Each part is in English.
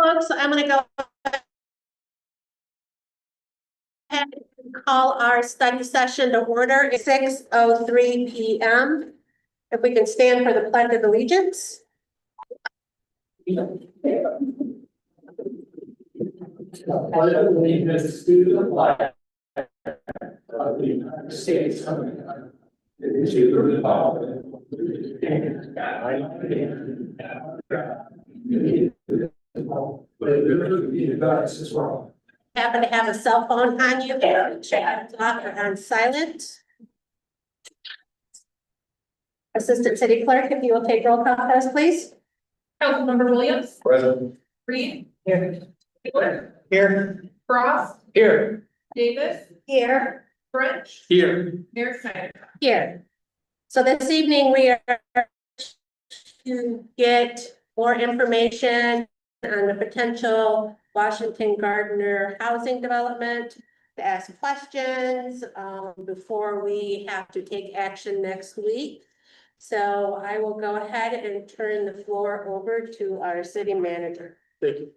Folks, I'm gonna go ahead and call our study session to order at 6:03 p.m. If we can stand for the pledge of allegiance. Pledge of allegiance to the flag of the United States of America, and to the republic for which it stands, Happen to have a cell phone on you, chat off or on silent. Assistant City Clerk, if you will take roll call, please. Councilmember Williams. Present. Reed. Here. Taylor. Here. Frost. Here. Davis. Here. French. Here. Mayor Snyder. Here. So this evening we are to get more information on the potential Washington Gardner housing development, to ask questions before we have to take action next week. So I will go ahead and turn the floor over to our city manager. Thank you.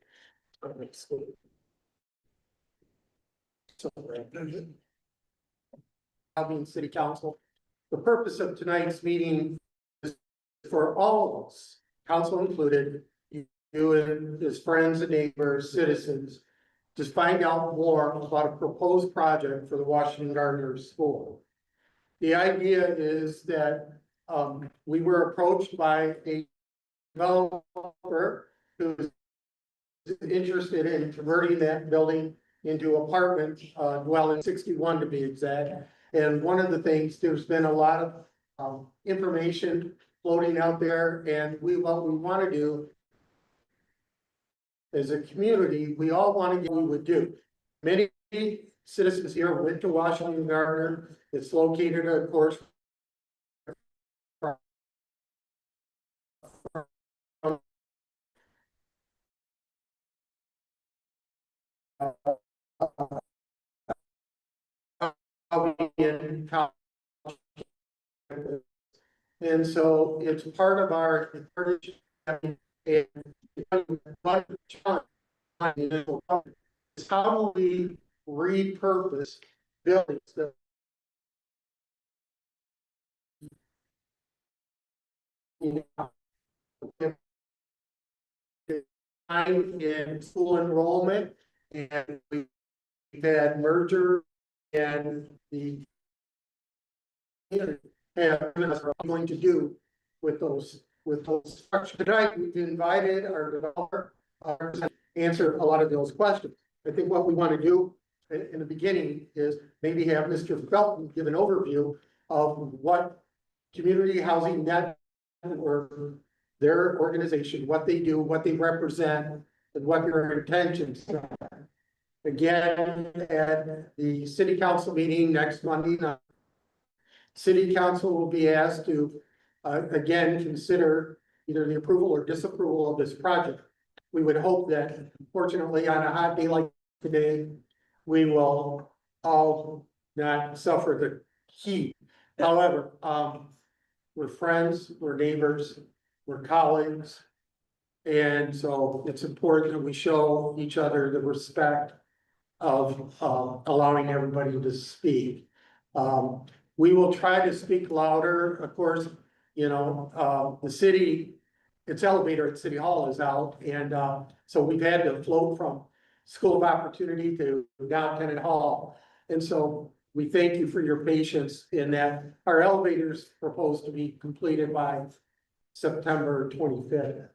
Albion City Council. The purpose of tonight's meeting is for all of us, council included, you and his friends and neighbors, citizens, to find out more about a proposed project for the Washington Gardner School. The idea is that we were approached by a developer who's interested in converting that building into apartment dwelling 61 to be exact. And one of the things, there's been a lot of information floating out there, and what we want to do as a community, we all want to get what we would do. Many citizens here went to Washington Gardner. It's located, of course, and so it's part of our how do we repurpose buildings that in school enrollment, and we've had merger and the going to do with those structures. Tonight, we've invited our developer to answer a lot of those questions. I think what we want to do in the beginning is maybe have Mr. Felton give an overview of what community housing net or their organization, what they do, what they represent, and what their intentions are. Again, at the city council meeting next Monday night, city council will be asked to again consider either the approval or disapproval of this project. We would hope that, unfortunately, on a hot day like today, we will all not suffer the heat. However, we're friends, we're neighbors, we're colleagues. And so it's important that we show each other the respect of allowing everybody to speak. We will try to speak louder, of course, you know, the city, its elevator at City Hall is out. And so we've had to float from School of Opportunity to down Tenant Hall. And so we thank you for your patience in that our elevators proposed to be completed by September 25th.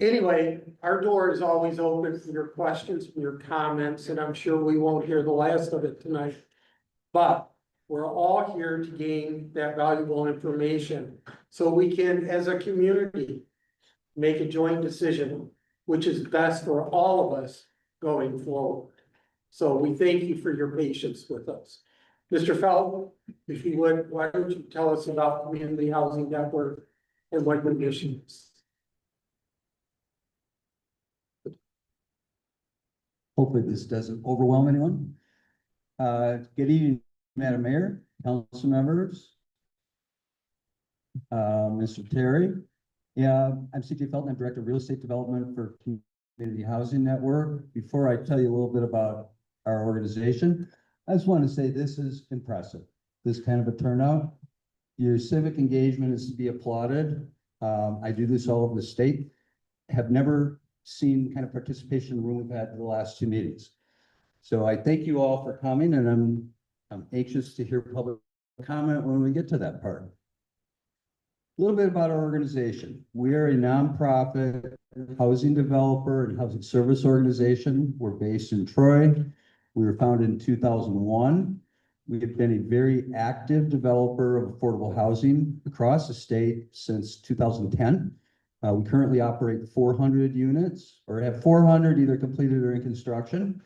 Anyway, our door is always open for your questions, for your comments, and I'm sure we won't hear the last of it tonight. But we're all here to gain that valuable information so we can, as a community, make a joint decision, which is best for all of us going forward. So we thank you for your patience with us. Mr. Felton, if you would, why don't you tell us about Community Housing Network and what your mission is? Hopefully this doesn't overwhelm anyone. Good evening, Madam Mayor, council members. Mr. Terry. Yeah, I'm CJ Felton. I'm Director of Real Estate Development for Community Housing Network. Before I tell you a little bit about our organization, I just want to say this is impressive, this kind of a turnout. Your civic engagement is to be applauded. I do this all over the state. Have never seen kind of participation in the room we've had for the last two meetings. So I thank you all for coming, and I'm anxious to hear public comment when we get to that part. A little bit about our organization. We are a nonprofit housing developer and housing service organization. We're based in Troy. We were founded in 2001. We have been a very active developer of affordable housing across the state since 2010. We currently operate 400 units, or have 400 either completed or in construction,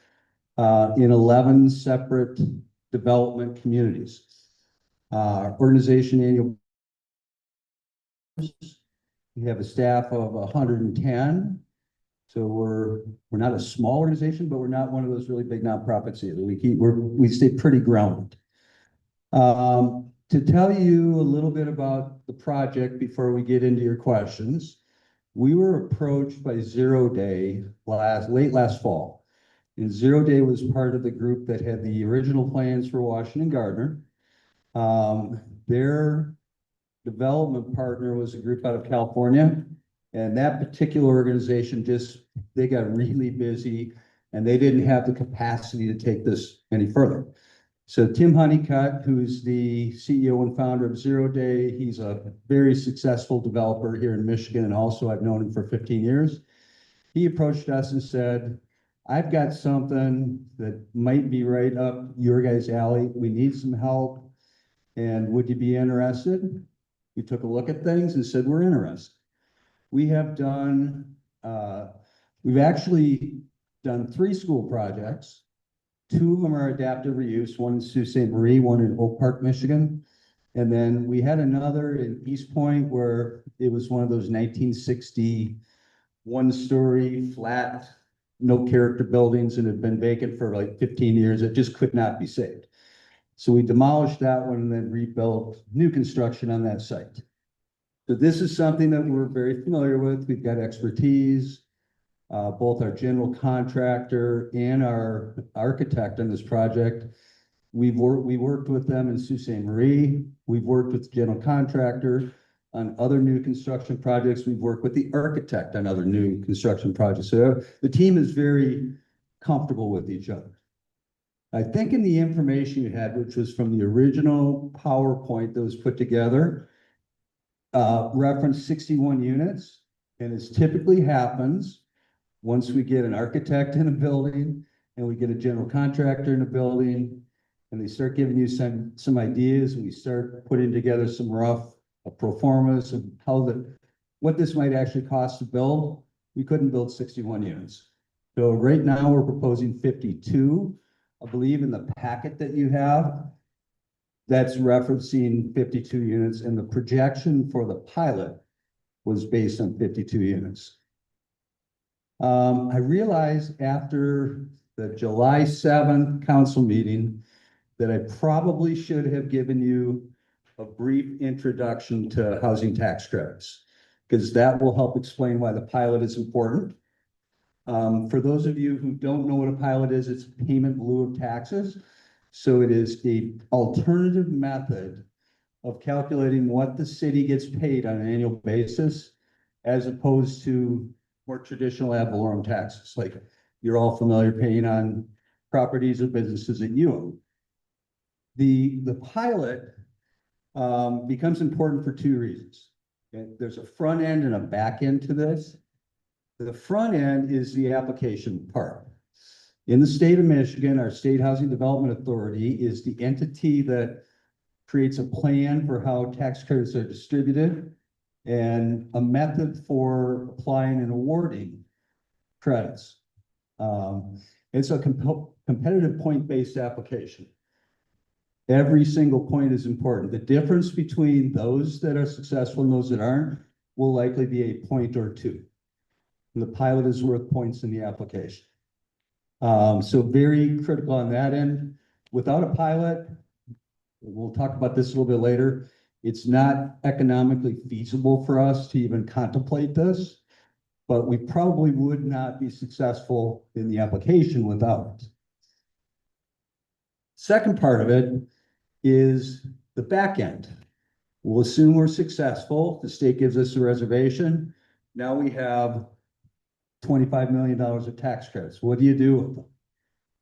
in 11 separate development communities. Organization annual, we have a staff of 110. So we're not a small organization, but we're not one of those really big nonprofits either. We stay pretty grounded. To tell you a little bit about the project before we get into your questions, we were approached by Zero Day late last fall. And Zero Day was part of the group that had the original plans for Washington Gardner. Their development partner was a group out of California. And that particular organization they got really busy and they didn't have the capacity to take this any further. So Tim Honeycutt, who's the CEO and founder of Zero Day, he's a very successful developer here in Michigan, and also I've known him for 15 years. He approached us and said, I've got something that might be right up your guys' alley. We need some help. And would you be interested? We took a look at things and said, we're interested. We have we've actually done 3 school projects. 2 of them are adaptive reuse, one in Sault Ste. Marie, one in Oak Park, Michigan. And then we had another in East Point where it was one of those 1960 one-story flat, no character buildings, and had been vacant for like 15 years. It just could not be saved. So we demolished that one and then rebuilt new construction on that site. So this is something that we're very familiar with. We've got expertise, both our general contractor and our architect on this project. We worked with them in Sault Ste. Marie. We've worked with the general contractor on other new construction projects. We've worked with the architect on other new construction projects. So the team is very comfortable with each other. I think in the information you had, which was from the original PowerPoint that was put together, referenced 61 units, and as typically happens, once we get an architect in a building and we get a general contractor in a building and they start giving you some ideas and we start putting together some rough pro formas of what this might actually cost to build, we couldn't build 61 units. So right now we're proposing 52. I believe in the packet that you have, that's referencing 52 units, and the projection for the pilot was based on 52 units. I realized after the July 7th council meeting that I probably should have given you a brief introduction to housing tax credits, because that will help explain why the pilot is important. For those of you who don't know what a pilot is, it's payment in lieu of taxes. So it is an alternative method of calculating what the city gets paid on an annual basis, as opposed to more traditional ad valorem taxes, like you're all familiar paying on properties or businesses that you own. The pilot becomes important for 2 reasons. Okay? There's a front end and a back end to this. The front end is the application part. In the state of Michigan, our State Housing Development Authority is the entity that creates a plan for how tax credits are distributed and a method for applying and awarding credits. It's a competitive point-based application. Every single point is important. The difference between those that are successful and those that aren't will likely be a point or 2. And the pilot is worth points in the application. So very critical on that end. Without a pilot, we'll talk about this a little bit later, it's not economically feasible for us to even contemplate this. but we probably would not be successful in the application without it. Second part of it is the back end. We'll assume we're successful. The state gives us a reservation. Now we have $25 million of tax credits. What do you do with them?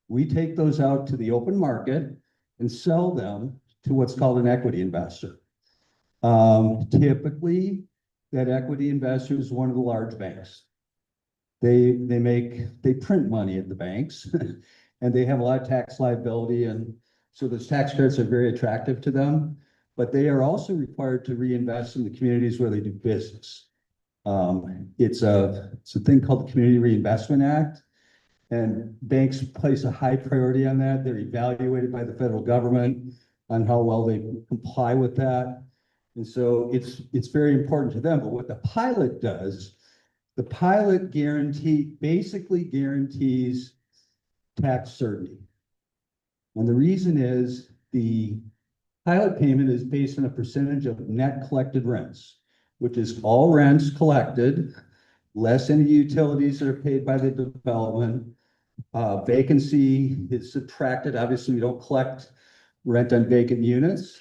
We take those out to the open market and sell them to what's called an equity investor. Typically, that equity investor is one of the large banks. They print money at the banks and they have a lot of tax liability, and so those tax credits are very attractive to them, but they are also required to reinvest in the communities where they do business. It's a thing called the Community Reinvestment Act, and banks place a high priority on that. They're evaluated by the federal government on how well they comply with that. And so it's very important to them. But what the pilot does, the pilot basically guarantees tax certainty. And the reason is the pilot payment is based on a percentage of net collected rents, which is all rents collected, less any utilities that are paid by the development. Vacancy is subtracted. Obviously, we don't collect rent on vacant units.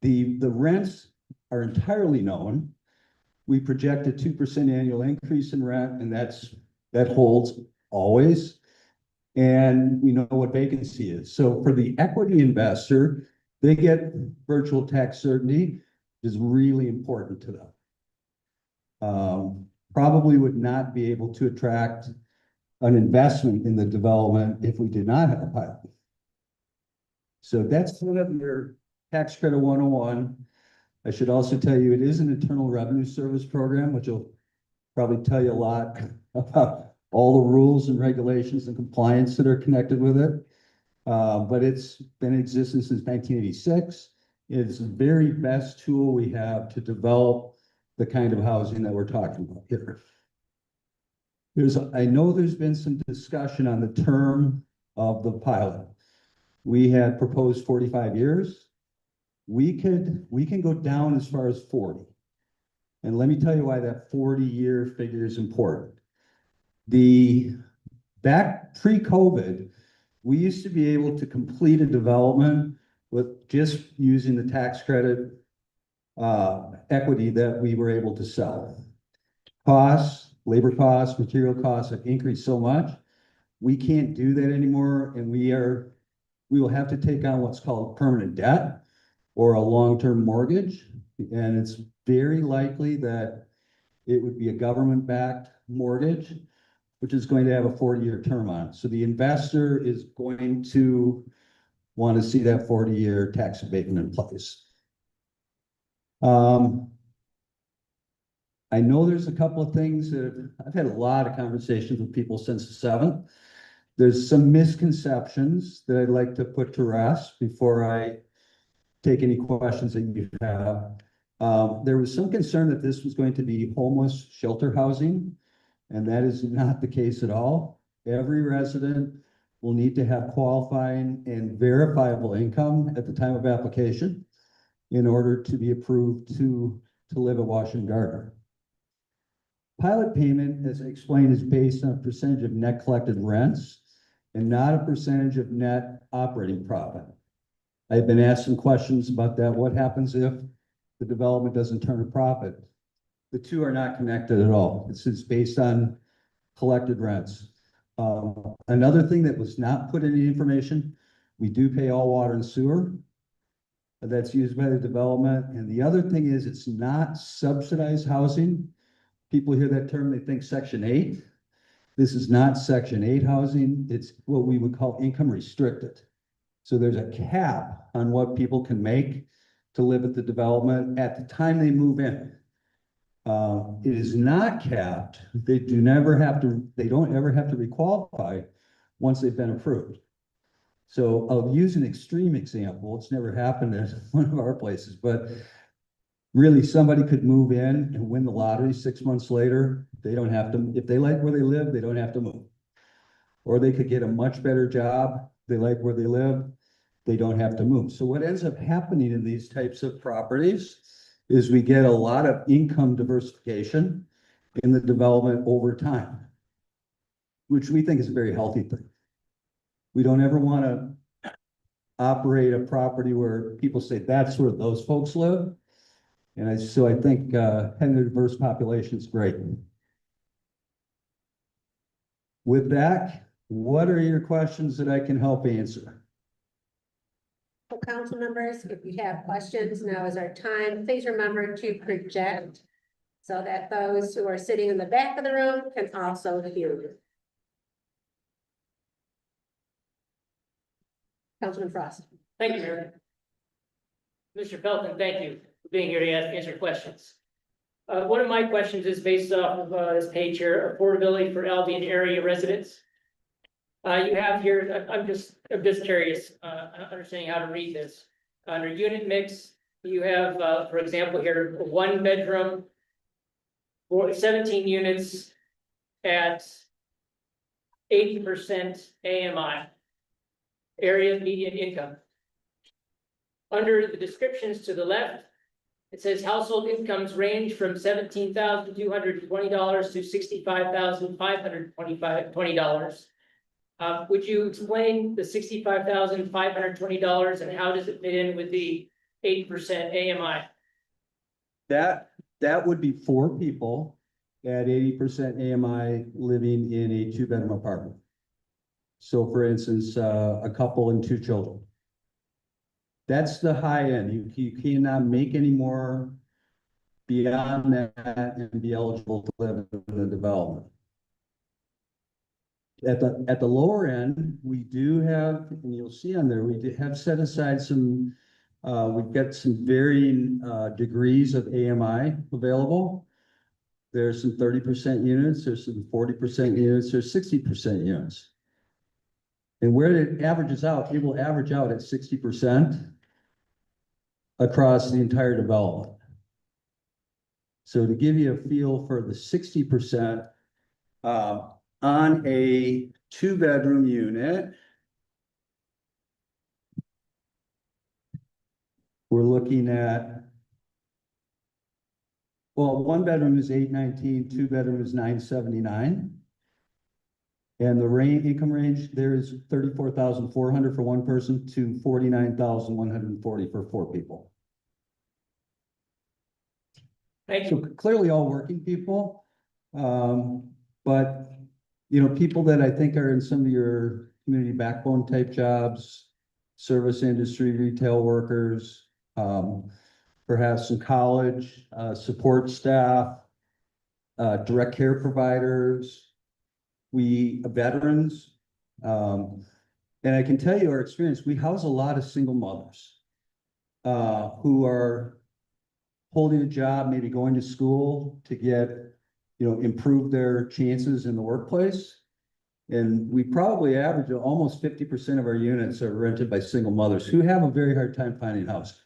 The rents are entirely known. We project a 2% annual increase in rent, and that holds always. And we know what vacancy is. So for the equity investor, they get virtual tax certainty, is really important to them. Probably would not be able to attract an investment in the development if we did not have a pilot. So that's sort of your tax credit 101. I should also tell you, it is an Internal Revenue Service program, which will probably tell you a lot about all the rules and regulations and compliance that are connected with it. But it's been in existence since 1986. It's the very best tool we have to develop the kind of housing that we're talking about here. I know there's been some discussion on the term of the pilot. We had proposed 45 years. We can go down as far as 40. And let me tell you why that 40-year figure is important. Back pre-COVID, we used to be able to complete a development with just using the tax credit equity that we were able to sell. Costs, labor costs, material costs have increased so much. We can't do that anymore, and we will have to take on what's called permanent debt or a long-term mortgage. And it's very likely that it would be a government-backed mortgage, which is going to have a 40-year term on it. So the investor is going to want to see that 40-year tax abatement in place. I know there's a couple of things that I've had a lot of conversations with people since the 7th. There's some misconceptions that I'd like to put to rest before I take any questions that you have. There was some concern that this was going to be homeless shelter housing, and that is not the case at all. Every resident will need to have qualifying and verifiable income at the time of application in order to be approved to live at Washington Gardner. Pilot payment, as I explained, is based on a percentage of net collected rents and not a percentage of net operating profit. I've been asked some questions about that. What happens if the development doesn't turn a profit? The two are not connected at all. This is based on collected rents. Another thing that was not put in the information, we do pay all water and sewer that's used by the development. And the other thing is it's not subsidized housing. People hear that term, they think Section 8. This is not Section 8 housing. It's what we would call income restricted. So there's a cap on what people can make to live at the development at the time they move in. It is not capped. They don't ever have to requalify once they've been approved. So I'll use an extreme example. It's never happened at one of our places, but really somebody could move in and win the lottery 6 months later. They don't have to, if they like where they live, they don't have to move. Or they could get a much better job. They like where they live, they don't have to move. So what ends up happening in these types of properties is we get a lot of income diversification. in the development over time, which we think is a very healthy thing. We don't ever want to operate a property where people say that's where those folks live. And so I think having a diverse population is great. With that, what are your questions that I can help answer? So council members, if you have questions, now is our time. Please remember to project so that those who are sitting in the back of the room can also hear you. Councilman Frost. Thank you, Mayor. Mr. Felton, thank you for being here to answer questions. One of my questions is based off of this page here, affordability for Albion area residents. You have here, I'm just curious, understanding how to read this. Under unit mix, you have, for example, here, a 1-bedroom, 17 units at 80% AMI, area median income. Under the descriptions to the left, it says household incomes range from $17,220 to $65,520. Would you explain the $65,520 and how does it fit in with the 8% AMI? That would be 4 people at 80% AMI living in a 2-bedroom apartment. So for instance, a couple and 2 children. That's the high end. You cannot make any more beyond that and be eligible to live in the development. At the lower end, we do have, and you'll see on there, we have set aside some, we've got some varying degrees of AMI available. There's some 30% units, there's some 40% units, there's 60% units. And where it averages out, it will average out at 60% across the entire development. So to give you a feel for the 60%, on a 2-bedroom unit, we're looking at, well, 1 bedroom is $819, 2 bedroom is $979. And the income range there is $34,400 for 1 person to $49,140 for 4 people. Thank So you. clearly all working people, but you know, people that I think are in some of your community backbone type jobs, service industry, retail workers, perhaps some college, support staff, direct care providers, veterans. And I can tell you our experience, we house a lot of single mothers who are holding a job, maybe going to school to get, you know, improve their chances in the workplace. And we probably average almost 50% of our units are rented by single mothers who have a very hard time finding housing.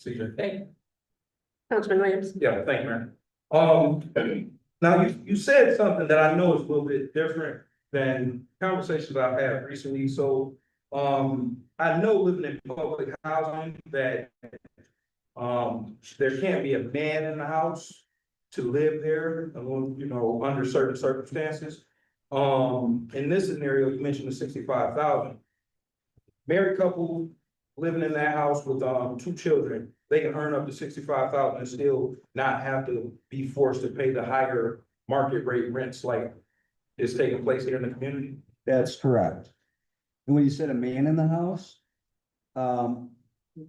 CJ. Thank you. Councilman Williams. Yeah, thank you, Mayor. Now you said something that I know is a little bit different than conversations I've had recently. So, I know living in public housing that, there can't be a man in the house to live there, you know, under certain circumstances. In this scenario, you mentioned the 65,000. Married couple living in that house with, 2 children, they can earn up to 65,000 and still not have to be forced to pay the higher market rate rents like is taking place here in the community. That's correct. And when you said a man in the house,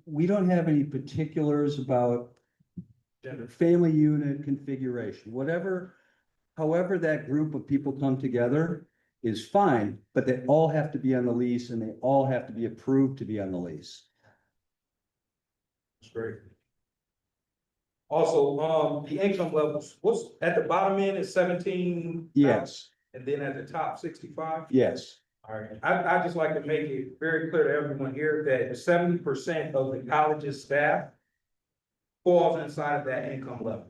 we don't have any particulars about family unit configuration, however that group of people come together is fine, but they all have to be on the lease and they all have to be approved to be on the lease. That's great. Also, the income levels, what's at the bottom end is 17? Yes, And then at the top, 65? yes, All right, I just like to make it very clear to everyone here that 70% of the college's staff falls inside of that income level.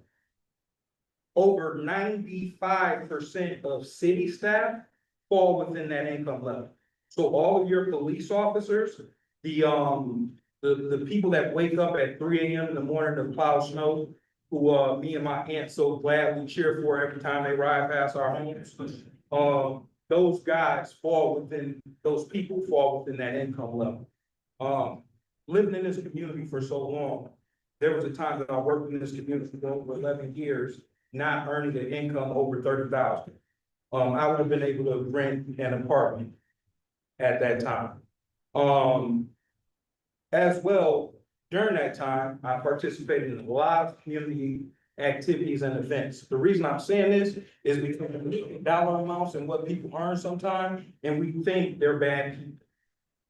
Over 95% of city staff fall within that income level. So all of your police officers, the the people that wake up at 3 a.m. in the morning to plow snow, who, me and my aunt so gladly cheer for every time they ride past our homes. Those guys fall within, those people fall within that income level. Living in this community for so long, there was a time that I worked in this community for over 11 years, not earning an income over 30,000. I would have been able to rent an apartment at that time. As well, during that time, I participated in a lot of community activities and events. The reason I'm saying this is because we look at dollar amounts and what people earn sometimes, and we think they're bad people.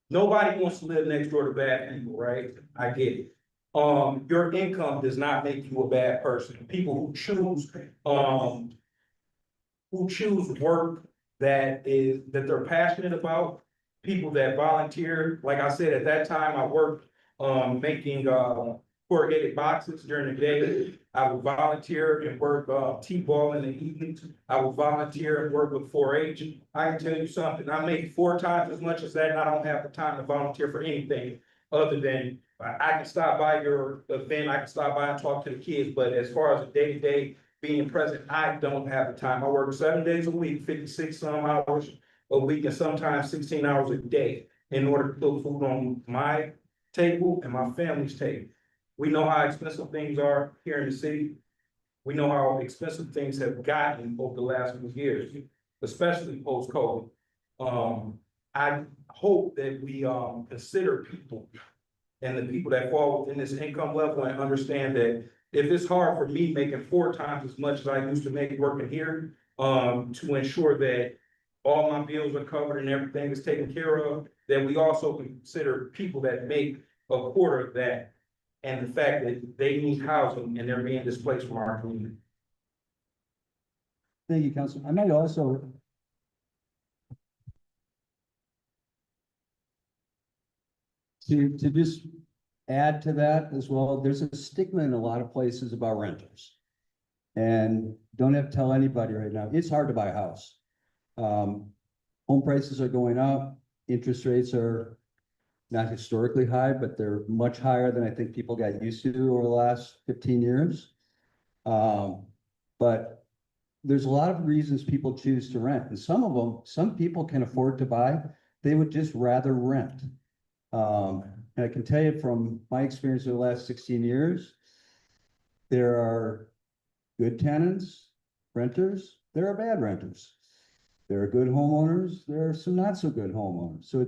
Nobody wants to live next door to bad people, right? I get it. Your income does not make you a bad person. People who choose work that they're passionate about, people that volunteer. Like I said, at that time, I worked, making, corrugated boxes during the day. I would volunteer and work, T-ball in the evenings. I would volunteer and work with 4-H. I can tell you something, I make 4 times as much as that, and I don't have the time to volunteer for anything other than I can stop by your event, I can stop by and talk to the kids, but as far as the day-to-day being present, I don't have the time. I work 7 days a week, 56 some hours a week, and sometimes 16 hours a day in order to put food on my table and my family's table. We know how expensive things are here in the city. We know how expensive things have gotten over the last few years, especially post-COVID. I hope that we consider people and the people that fall within this income level and understand that if it's hard for me making 4 times as much as I used to make working here, to ensure that all my bills are covered and everything is taken care of, then we also consider people that make a quarter of that. And the fact that they need housing and they're being displaced from our community. Thank you, Council. I might also. To just add to that as well, there's a stigma in a lot of places about renters. And don't have to tell anybody right now, it's hard to buy a house. Home prices are going up, interest rates are not historically high, but they're much higher than I think people got used to over the last 15 years. But there's a lot of reasons people choose to rent, and some of them, some people can afford to buy, they would just rather rent. And I can tell you from my experience over the last 16 years, there are good tenants, renters, there are bad renters. There are good homeowners, there are some not so good homeowners. So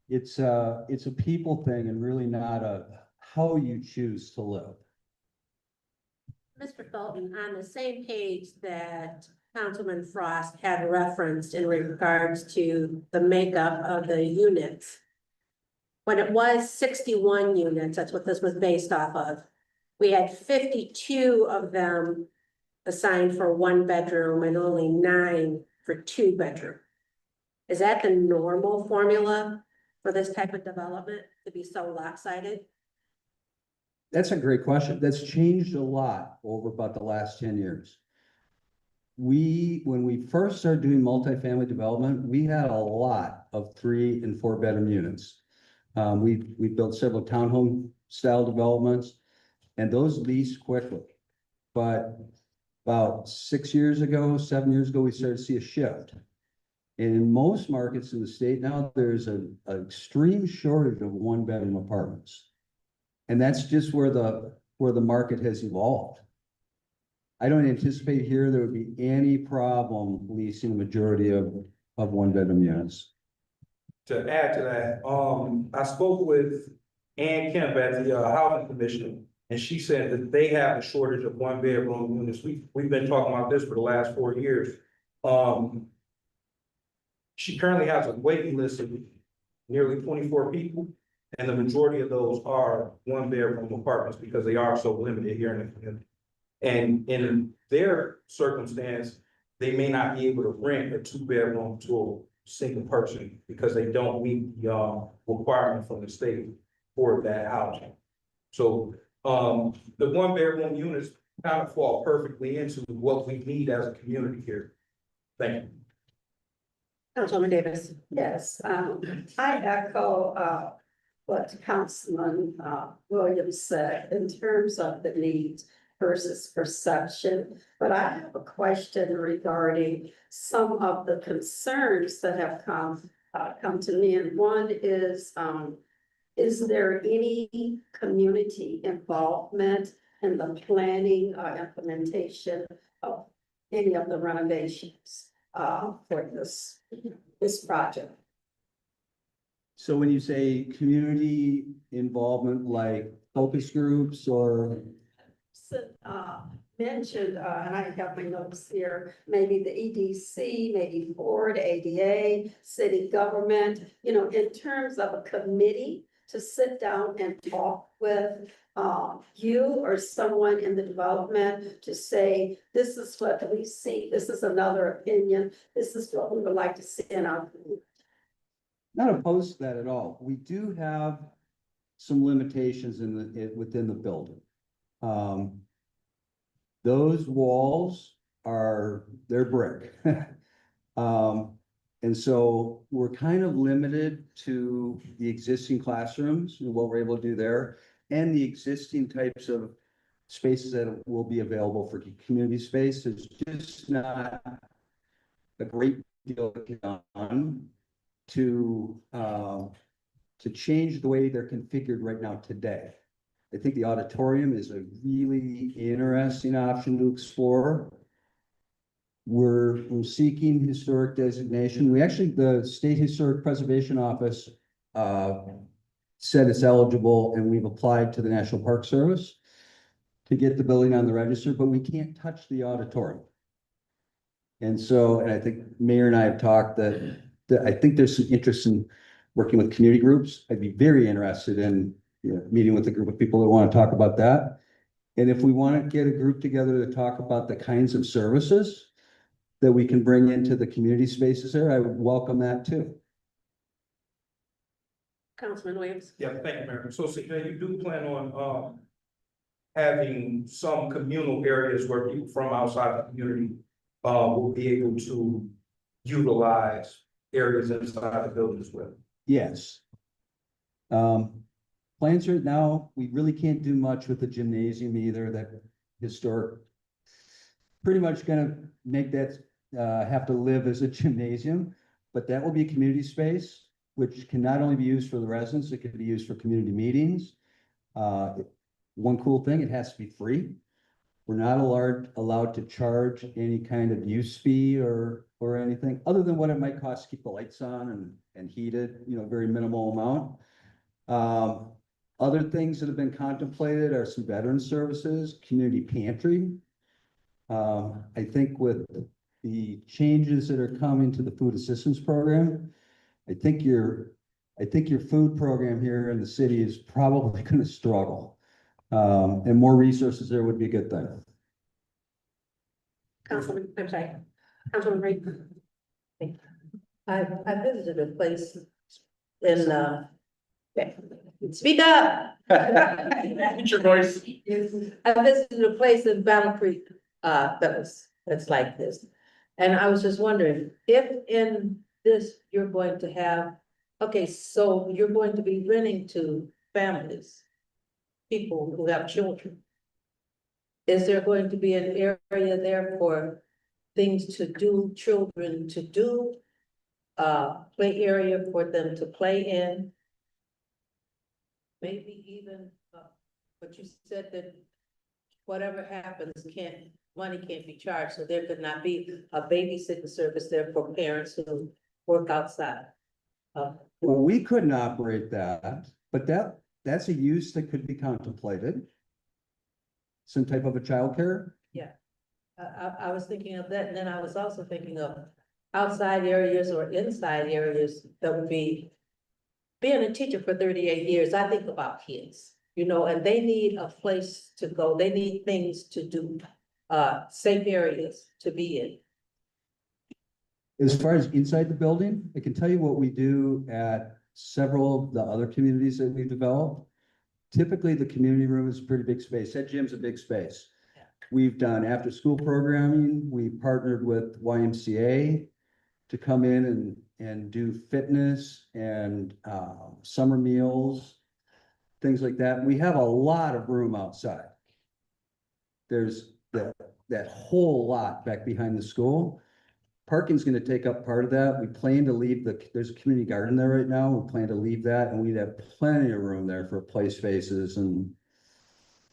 it's a people thing and really not a how you choose to live. Mr. Felton, on the same page that Councilman Frost had referenced in regards to the makeup of the units. When it was 61 units, that's what this was based off of. We had 52 of them assigned for 1 bedroom and only 9 for 2 bedroom. Is that the normal formula for this type of development to be so lopsided? That's a great question. That's changed a lot over about the last 10 years. When we first started doing multifamily development, we had a lot of 3 and 4 bedroom units. We built several townhome style developments and those leased quickly. But about 7 years ago, we started to see a shift. And in most markets in the state now, there's an extreme shortage of 1 bedroom apartments. And that's just where the market has evolved. I don't anticipate here there would be any problem leasing the majority of 1 bedroom units. To add to that, I spoke with Ann Kemp at the Housing Commission, and she said that they have a shortage of 1 bedroom units. We've been talking about this for the last 4 years. She currently has a waiting list of nearly 24 people, and the majority of those are 1 bedroom apartments because they are so limited here in the community. And in their circumstance, they may not be able to rent a 2 bedroom to a single person because they don't meet the requirement from the state for that housing. So the 1 bedroom units kind of fall perfectly into what we need as a community here. Thank you. Councilwoman Davis. Yes, I echo what Councilman Williams said in terms of the needs versus perception. But I have a question regarding some of the concerns that have come to me. And one is there any community involvement in the planning or implementation of any of the renovations for this project? So when you say community involvement, like focus groups or, So, mentioned, and I have my notes here, maybe the EDC, maybe Ford, ADA, city government, in terms of a committee to sit down and talk with you or someone in the development to say, this is what we see, this is another opinion, this is what we would like to see in our. not opposed to that at all. We do have some limitations within the building. Those walls they're brick. And so we're kind of limited to the existing classrooms and what we're able to do there, and the existing types of spaces that will be available for community space. There's just not a great deal done to change the way they're configured right now today. I think the auditorium is a really interesting option to explore. We're seeking historic designation. The State Historic Preservation Office said it's eligible, and we've applied to the National Park Service to get the building on the register, but we can't touch the auditorium. And I think Mayor and I have talked that I think there's some interest in working with community groups. I'd be very interested in meeting with a group of people that want to talk about that. And if we want to get a group together to talk about the kinds of services that we can bring into the community spaces there, I would welcome that too. Councilman Williams. Yeah, thank you, Mayor. So, you do plan on, having some communal areas where people from outside the community, will be able to utilize areas inside the building as well? Yes. Plans right now, we really can't do much with the gymnasium either. That historic, pretty much gonna make that have to live as a gymnasium, but that will be a community space, which can not only be used for the residents, it can be used for community meetings. One cool thing, it has to be free. We're not allowed to charge any kind of use fee or anything, other than what it might cost to keep the lights on and heated, very minimal amount. Other things that have been contemplated are some veteran services, community pantry. I think with the changes that are coming to the food assistance program, I think your food program here in the city is probably going to struggle. And more resources there would be a good thing. Councilman Reed. I visited a place in, speak up. It's your voice. I visited a place in Battle Creek, that's like this. And I was just wondering, if in this, you're going to have, so you're going to be renting to families, people who have children. Is there going to be an area there for things to do, children to do? Play area for them to play in? Maybe even, but you said that whatever happens money can't be charged, so there could not be a babysitting service there for parents who work outside. Well, we couldn't operate that, but that's a use that could be contemplated. Some type of a childcare. I was thinking of that, and then I was also thinking of outside areas or inside areas that would be. Being a teacher for 38 years, I think about kids, and they need a place to go. They need things to do, safe areas to be in. As far as inside the building, I can tell you what we do at several of the other communities that we've developed. Typically, the community room is a pretty big space. That gym's a big space. Yeah. We've done after-school programming. We partnered with YMCA to come in and do fitness and, summer meals, things like that. We have a lot of room outside. There's that whole lot back behind the school. Parking's gonna take up part of that. We plan to leave there's a community garden there right now. We plan to leave that, and we'd have plenty of room there for play spaces and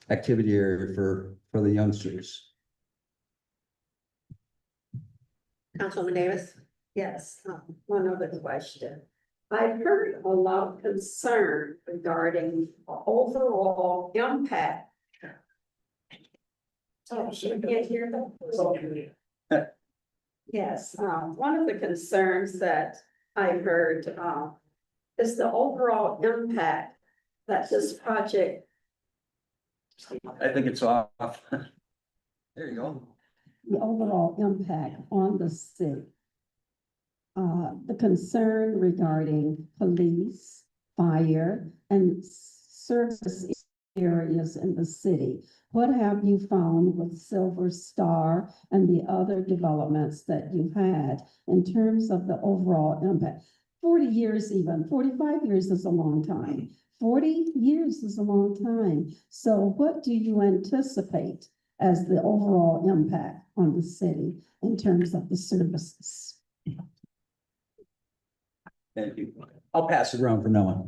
activity area for the youngsters. Councilwoman Davis? Yes, one other question. I've heard a lot of concern regarding overall impact. Oh, you can't hear that? Yes, one of the concerns that I heard, is the overall impact that this project. I think it's off. There you go. The overall impact on the city. The concern regarding police, fire, and service areas in the city. What have you found with Silver Star and the other developments that you've had in terms of the overall impact? 40 years even, 45 years is a long time. 40 years is a long time. So what do you anticipate as the overall impact on the city in terms of the services? Thank you. I'll pass it around for now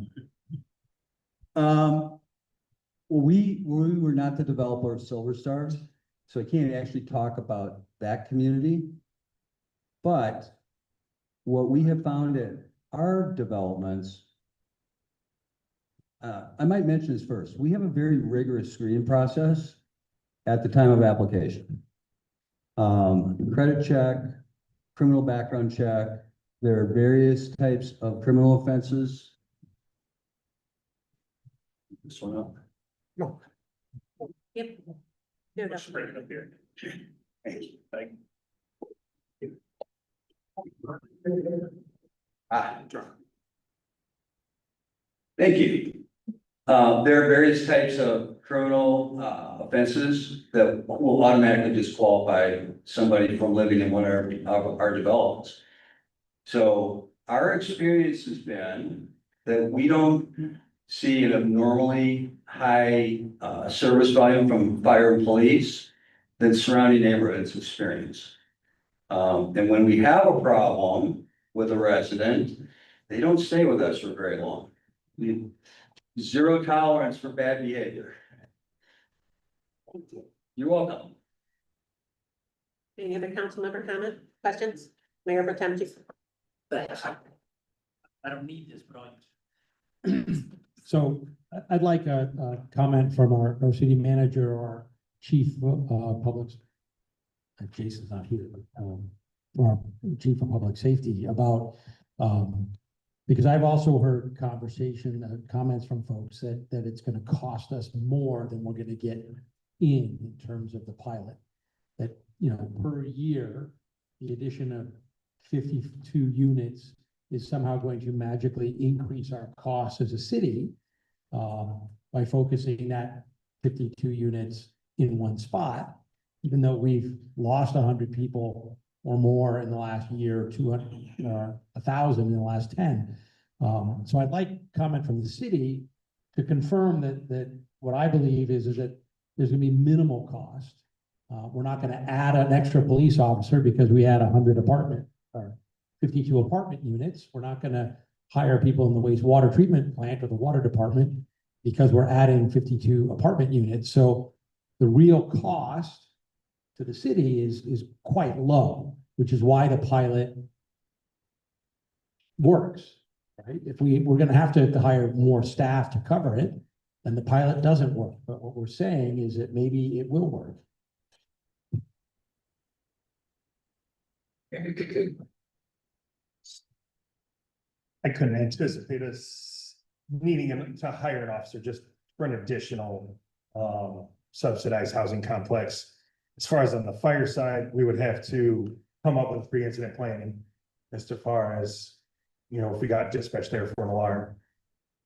on. Well, we were not the developer of Silver Star, so I can't actually talk about that community. But what we have found in our developments, I might mention this first. We have a very rigorous screening process at the time of application. Credit check, criminal background check. There are various types of criminal offenses. This one up. No. Yep. Here, Let's bring it up here. Thank you. Thank you. There are various types of criminal offenses that will automatically disqualify somebody from living in one of our developments. So our experience has been that we don't see an abnormally high service volume from fire and police that surrounding neighborhoods experience. And when we have a problem with a resident, they don't stay with us for very long. Zero tolerance for bad behavior. You're welcome. Any other council member comment, questions? Mayor Pro Tem Duke. I don't need this, but I'll use it. So I'd like a comment from our city manager or our chief of public. Jason's not here, but our chief of public safety about, because I've also heard comments from folks that it's gonna cost us more than we're gonna get in terms of the pilot. That, you know, per year, the addition of 52 units is somehow going to magically increase our costs as a city by focusing that 52 units in one spot, even though we've lost 100 people or more in the last year, 200, 1,000 in the last 10. So I'd like comment from the city to confirm that what I believe is that there's gonna be minimal cost. We're not gonna add an extra police officer because we had 100 apartment or 52 apartment units. We're not gonna hire people in the wastewater treatment plant or the water department because we're adding 52 apartment units. So the real cost to the city is quite low, which is why the pilot works, right? If we're gonna have to hire more staff to cover it, then the pilot doesn't work. But what we're saying is that maybe it will work. I couldn't anticipate us needing to hire an officer just for an additional subsidized housing complex. As far as on the fire side, we would have to come up with pre-incident planning as far as, you know, if we got dispatched there for an alarm,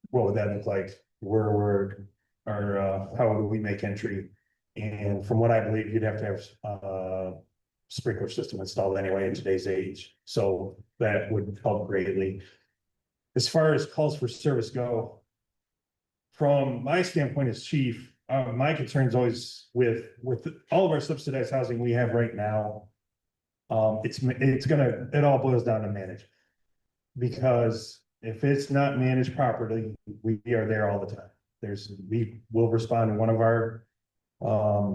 what would that look like? Or how would we make entry? And from what I believe, you'd have to have sprinkler system installed anyway in today's age, so that would help greatly. As far as calls for service go, from my standpoint as chief, my concern is always with all of our subsidized housing we have right now. It all boils down to management. Because if it's not managed properly, we are there all the time. We will respond to one of our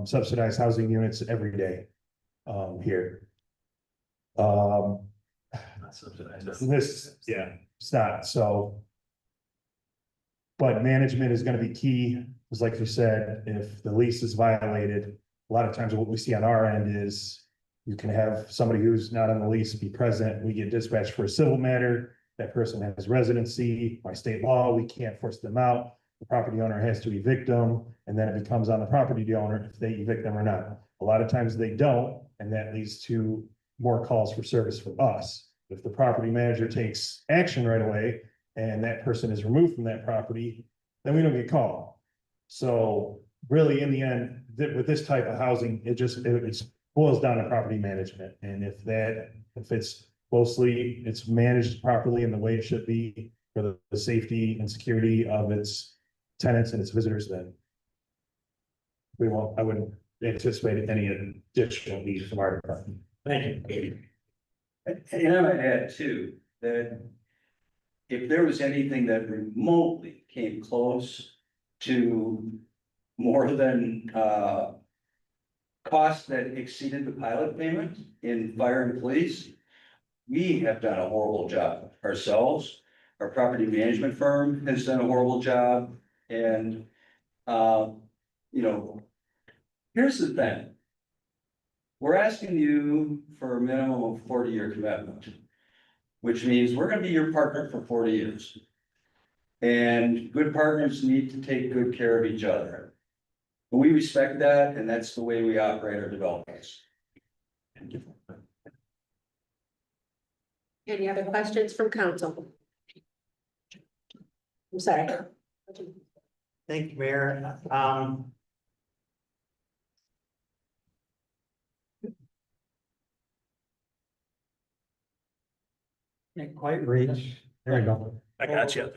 subsidized housing units every day here. It's not, so. But management is gonna be key, because like you said, if the lease is violated, a lot of times what we see on our end is you can have somebody who's not on the lease be present, we get dispatched for a civil matter, that person has residency, by state law, we can't force them out. The property owner has to evict them, and then it becomes on the property owner if they evict them or not. A lot of times they don't, and that leads to more calls for service for us. If the property manager takes action right away, and that person is removed from that property, then we don't get called. So really, in the end, with this type of housing, it boils down to property management. And if it's mostly, it's managed properly in the way it should be for the safety and security of its tenants and its visitors, then I wouldn't anticipate any additional need from our department. Thank you. And I might add too, that if there was anything that remotely came close to more than costs that exceeded the pilot payment in fire and police, we have done a horrible job ourselves. Our property management firm has done a horrible job, and here's the thing. We're asking you for a minimum of 40-year commitment, which means we're gonna be your partner for 40 years. And good partners need to take good care of each other. We respect that, and that's the way we operate our developments. Any other questions from council? I'm sorry. Thank you, Mayor. Can't quite reach. There we go. I got you.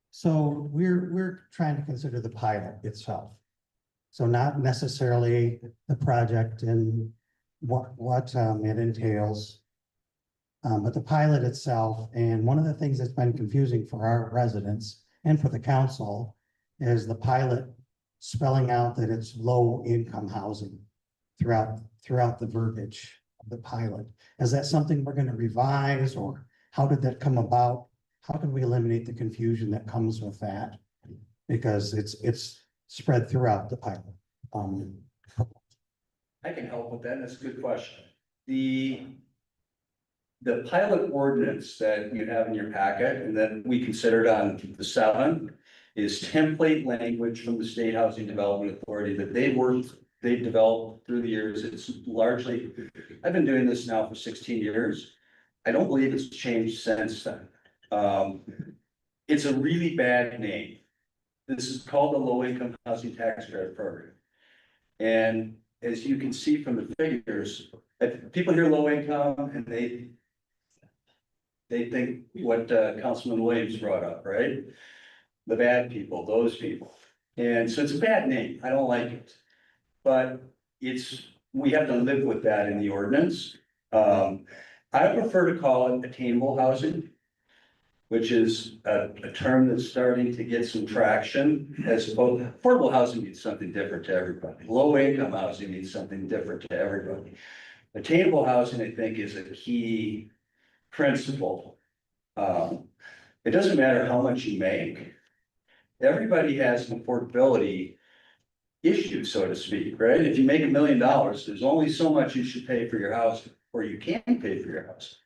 So we're trying to consider the pilot itself. So not necessarily the project and what it entails. But the pilot itself, and one of the things that's been confusing for our residents and for the council is the pilot spelling out that it's low income housing throughout the verbiage of the pilot. Is that something we're gonna revise, or how did that come about? How can we eliminate the confusion that comes with that? Because it's spread throughout the pilot. I can help with that. That's a good question. The pilot ordinance that you have in your packet and that we considered on the 7th is template language from the State Housing Development Authority that they've developed through the years. It's largely, I've been doing this now for 16 years. I don't believe it's changed since then. It's a really bad name. This is called the Low Income Housing Tax Credit Program. And as you can see from the figures, if people hear low income and they think what Councilman Williams brought up, right? The bad people, those people. And so it's a bad name. I don't like it. But we have to live with that in the ordinance. I prefer to call it attainable housing, which is a term that's starting to get some traction, as opposed affordable housing means something different to everybody. Low income housing means something different to everybody. Attainable housing, I think, is a key principle. It doesn't matter how much you make. Everybody has an affordability issue, so to speak, right? If you make $1 million, there's only so much you should pay for your house, or you can pay for your house.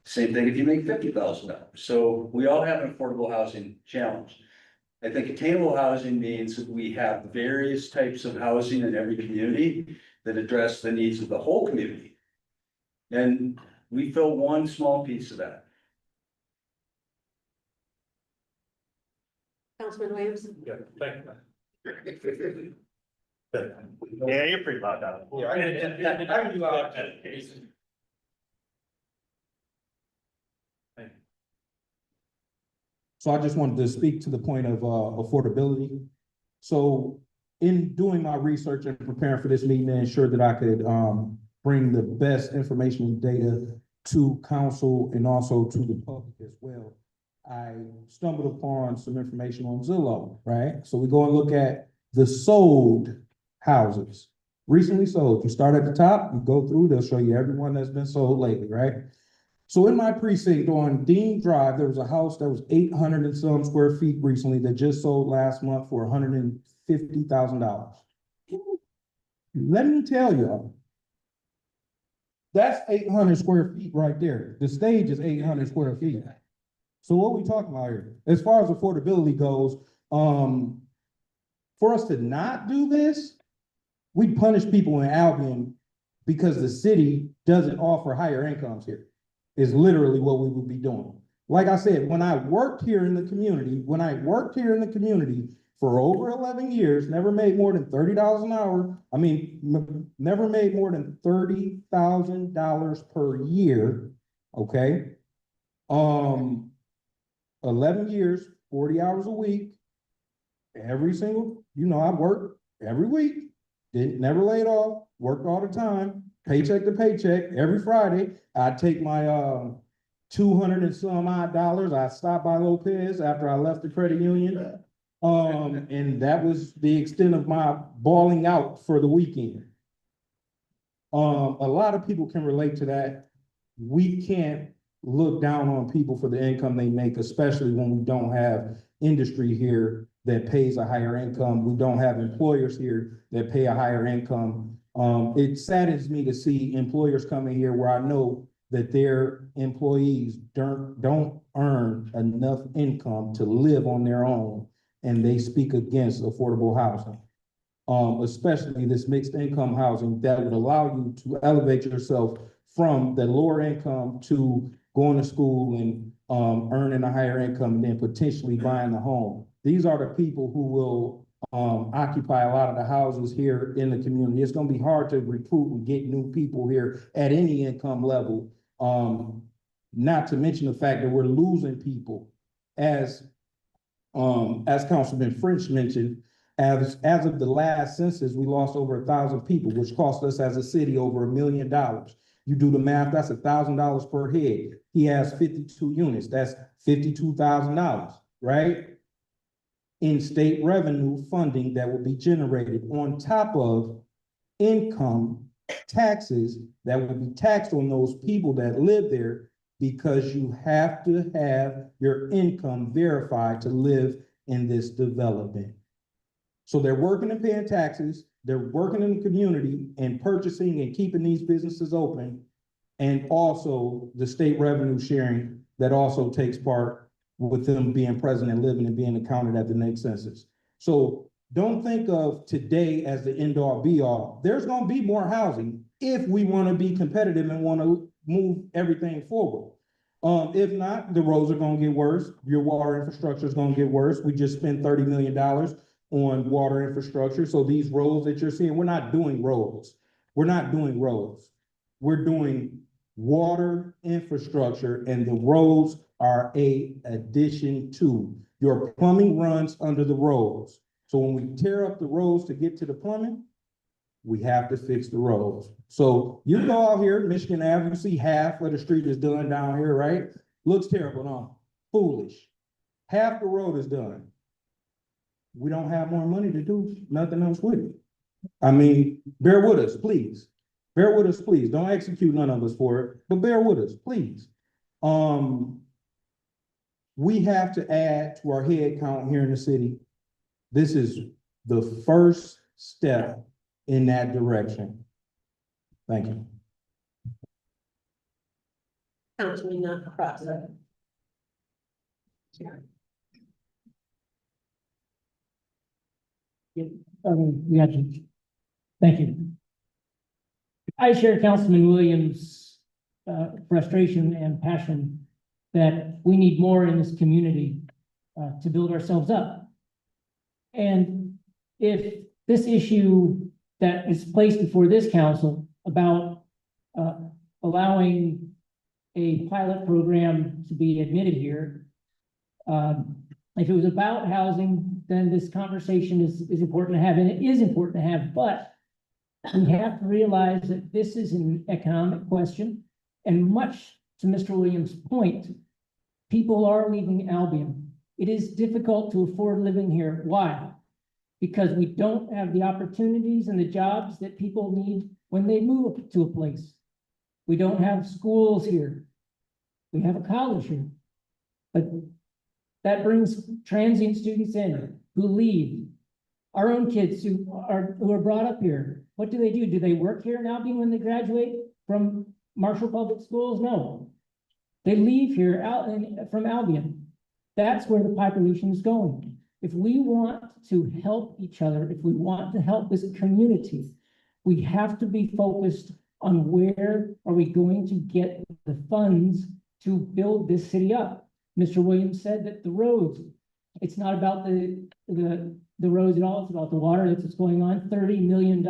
Same thing if you make $50,000. So we all have an affordable housing challenge. I think attainable housing means that we have various types of housing in every community that address the needs of the whole community. And we fill one small piece of that. Councilman Williams? Yeah, thank you. Yeah, you're pretty loud down. Yeah, I can do that. So I just wanted to speak to the point of affordability. So in doing my research and preparing for this meeting to ensure that I could bring the best information and data to council and also to the public as well, I stumbled upon some information on Zillow, right? So we go and look at the sold houses, recently sold. You start at the top, you go through, they'll show you everyone that's been sold lately, right? So in my precinct on Dean Drive, there was a house that was 800 and some square feet recently that just sold last month for $150,000. Let me tell y'all, that's 800 square feet right there. The stage is 800 square feet. So what we talking about here? As far as affordability goes, for us to not do this, we punish people in Albion because the city doesn't offer higher incomes here. Is literally what we would be doing. Like I said, when I worked here in the community, for over 11 years, never made more than $30 an hour. I mean, never made more than $30,000 per year, okay? 11 years, 40 hours a week, every single, I worked every week, never laid off, worked all the time, paycheck to paycheck, every Friday. I'd take my 200 and some odd dollars. I stopped by Lopez after I left the credit union. And that was the extent of my balling out for the weekend. A lot of people can relate to that. We can't look down on people for the income they make, especially when we don't have industry here that pays a higher income. We don't have employers here that pay a higher income. It saddens me to see employers coming here where I know that their employees don't earn enough income to live on their own, and they speak against affordable housing. Especially this mixed income housing that would allow you to elevate yourself from the lower income to going to school and earning a higher income and then potentially buying a home. These are the people who will occupy a lot of the houses here in the community. It's gonna be hard to recruit and get new people here at any income level. Not to mention the fact that we're losing people as Councilman French mentioned, as of the last census, we lost over 1,000 people, which cost us as a city over $1 million. You do the math, that's $1,000 per head. He has 52 units, that's $52,000, right? In state revenue funding that will be generated on top of income taxes that will be taxed on those people that live there, because you have to have your income verified to live in this development. So they're working and paying taxes, they're working in the community and purchasing and keeping these businesses open, and also the state revenue sharing that also takes part with them being present and living and being accounted at the next census. So don't think of today as the end all be all. There's gonna be more housing if we wanna be competitive and wanna move everything forward. If not, the roads are gonna get worse. Your water infrastructure is gonna get worse. We just spent $30 million on water infrastructure. So these roads that you're seeing, we're not doing roads. We're doing water infrastructure, and the roads are a addition to. Your plumbing runs under the roads. So when we tear up the roads to get to the plumbing, we have to fix the roads. So you go out here, Michigan Avenue, you see half of the street is done down here, right? Looks terrible, no? Foolish. Half the road is done. We don't have more money to do nothing else with it. I mean, bear with us, please. Bear with us, please. Don't execute none of us for it, but bear with us, please. We have to add to our head count here in the city. This is the first step in that direction. Thank you. Councilman Cross. Thank you. I share Councilman Williams' frustration and passion that we need more in this community to build ourselves up. And if this issue that is placed before this council about allowing a pilot program to be admitted here. If it was about housing, then this conversation is important to have, and it is important to have, but we have to realize that this is an economic question, and much to Mr. Williams' point, people are leaving Albion. It is difficult to afford living here. Why? Because we don't have the opportunities and the jobs that people need when they move to a place. We don't have schools here. We have a college here. But that brings transient students in who leave. Our own kids who are brought up here, what do? Do they work here in Albion when they graduate from Marshall Public Schools? No. They leave here from Albion. That's where the population is going. If we want to help each other, if we want to help this community, we have to be focused on where are we going to get the funds to build this city up. Mr. Williams said that the roads, it's not about the roads at all, it's about the water. That's what's going on. $30 million.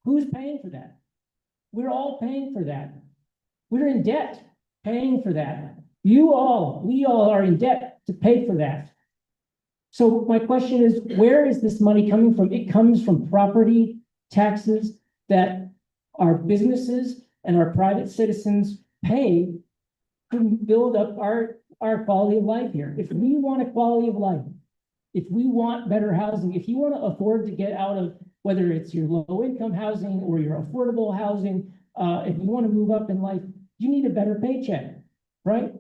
Who's paying for that? We're all paying for that. We're in debt paying for that. We all are in debt to pay for that. So my question is, where is this money coming from? It comes from property taxes that our businesses and our private citizens pay to build up our quality of life here. If we want a quality of life, if we want better housing, if you want to afford to get out of whether it's your low income housing or your affordable housing, if you want to move up in life, you need a better paycheck, right?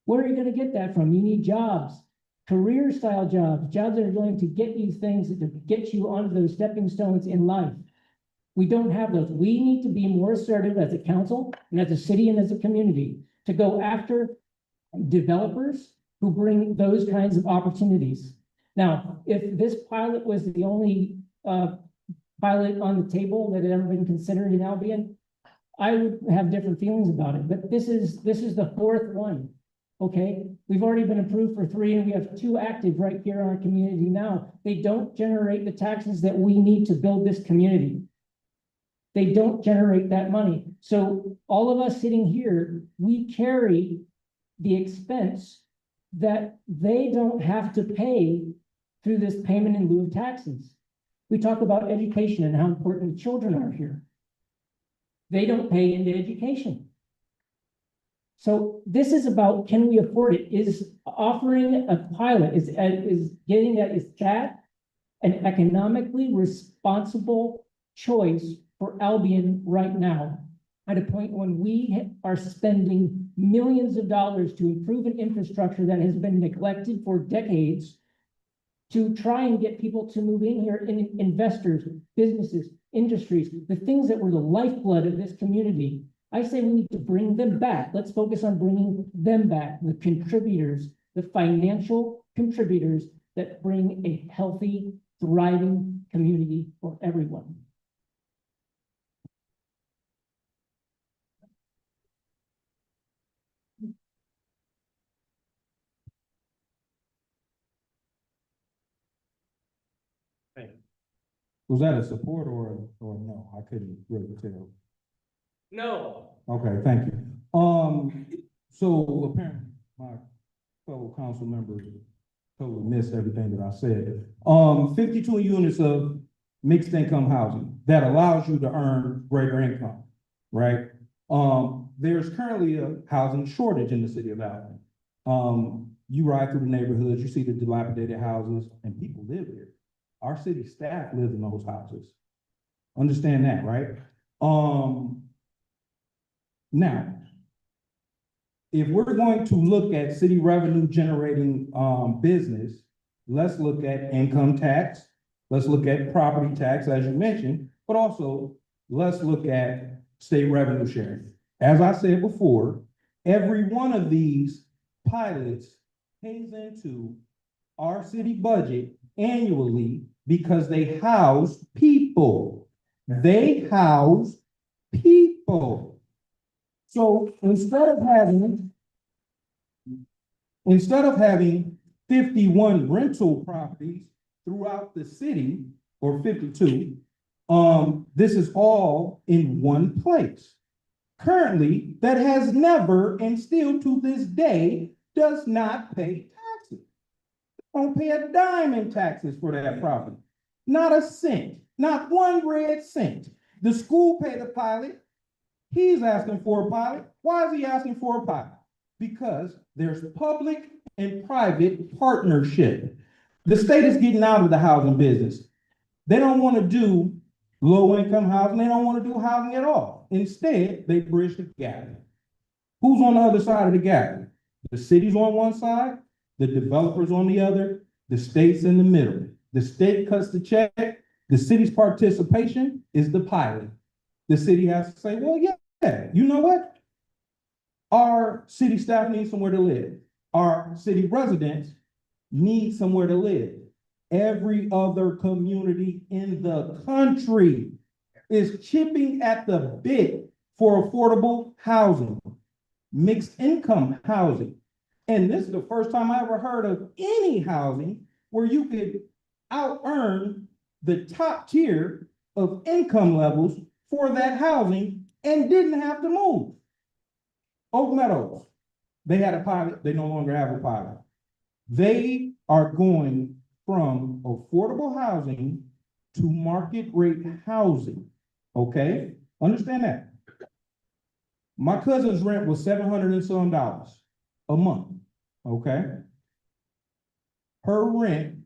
Where are you going to get that from? You need jobs, career style jobs that are going to get you things that get you onto those stepping stones in life. We don't have those. We need to be more assertive as a council and as a city and as a community to go after developers who bring those kinds of opportunities. Now, if this pilot was the only pilot on the table that had ever been considered in Albion, I would have different feelings about it. But this is the fourth one. Okay, we've already been approved for 3, and we have 2 active right here in our community now. They don't generate the taxes that we need to build this community. They don't generate that money. So all of us sitting here, we carry the expense that they don't have to pay through this payment in lieu of taxes. We talk about education and how important the children are here. They don't pay into education. So this is about, can we afford it? Is offering a pilot, is getting that, is that an economically responsible choice for Albion right now? At a point when we are spending millions of dollars to improve an infrastructure that has been neglected for decades to try and get people to move in here, investors, businesses, industries, the things that were the lifeblood of this community. I say we need to bring them back. Let's focus on bringing them back, the contributors, the financial contributors that bring a healthy, thriving community for everyone. Was that a support or no? I couldn't really tell. No. Okay, thank you. So apparently my fellow council members totally missed everything that I said. 52 units of mixed income housing that allows you to earn greater income, right? There's currently a housing shortage in the city of Albion. You ride through the neighborhoods, you see the dilapidated houses, and people live here. Our city staff live in those houses. Understand that, right? Now, if we're going to look at city revenue generating business, let's look at income tax, let's look at property tax, as you mentioned, but also let's look at state revenue sharing. As I said before, every one of these pilots pays into our city budget annually because they house people. They house people. So instead of having 51 rental properties, throughout the city, or 52. This is all in one place. Currently, that has never, and still to this day, does not pay taxes. Don't pay a dime in taxes for that property. Not a cent, not one red cent. The school paid a pilot. He's asking for a pilot. Why is he asking for a pilot? Because there's public and private partnership. The state is getting out of the housing business. They don't want to do low-income housing. They don't want to do housing at all. Instead, they bridge the gap. Who's on the other side of the gap? The city's on one side, the developers on the other, the state's in the middle. The state cuts the check, the city's participation is the pilot. The city has to say, well, yeah, you know what? Our city staff needs somewhere to live. Our city residents need somewhere to live. Every other community in the country is chipping at the bit for affordable housing, mixed income housing. And this is the first time I ever heard of any housing where you could out-earn the top tier of income levels for that housing and didn't have to move. Oak Meadows, they had a pilot, they no longer have a pilot. They are going from affordable housing to market rate housing, okay? Understand that. My cousin's rent was $700 and some a month, okay? Her rent,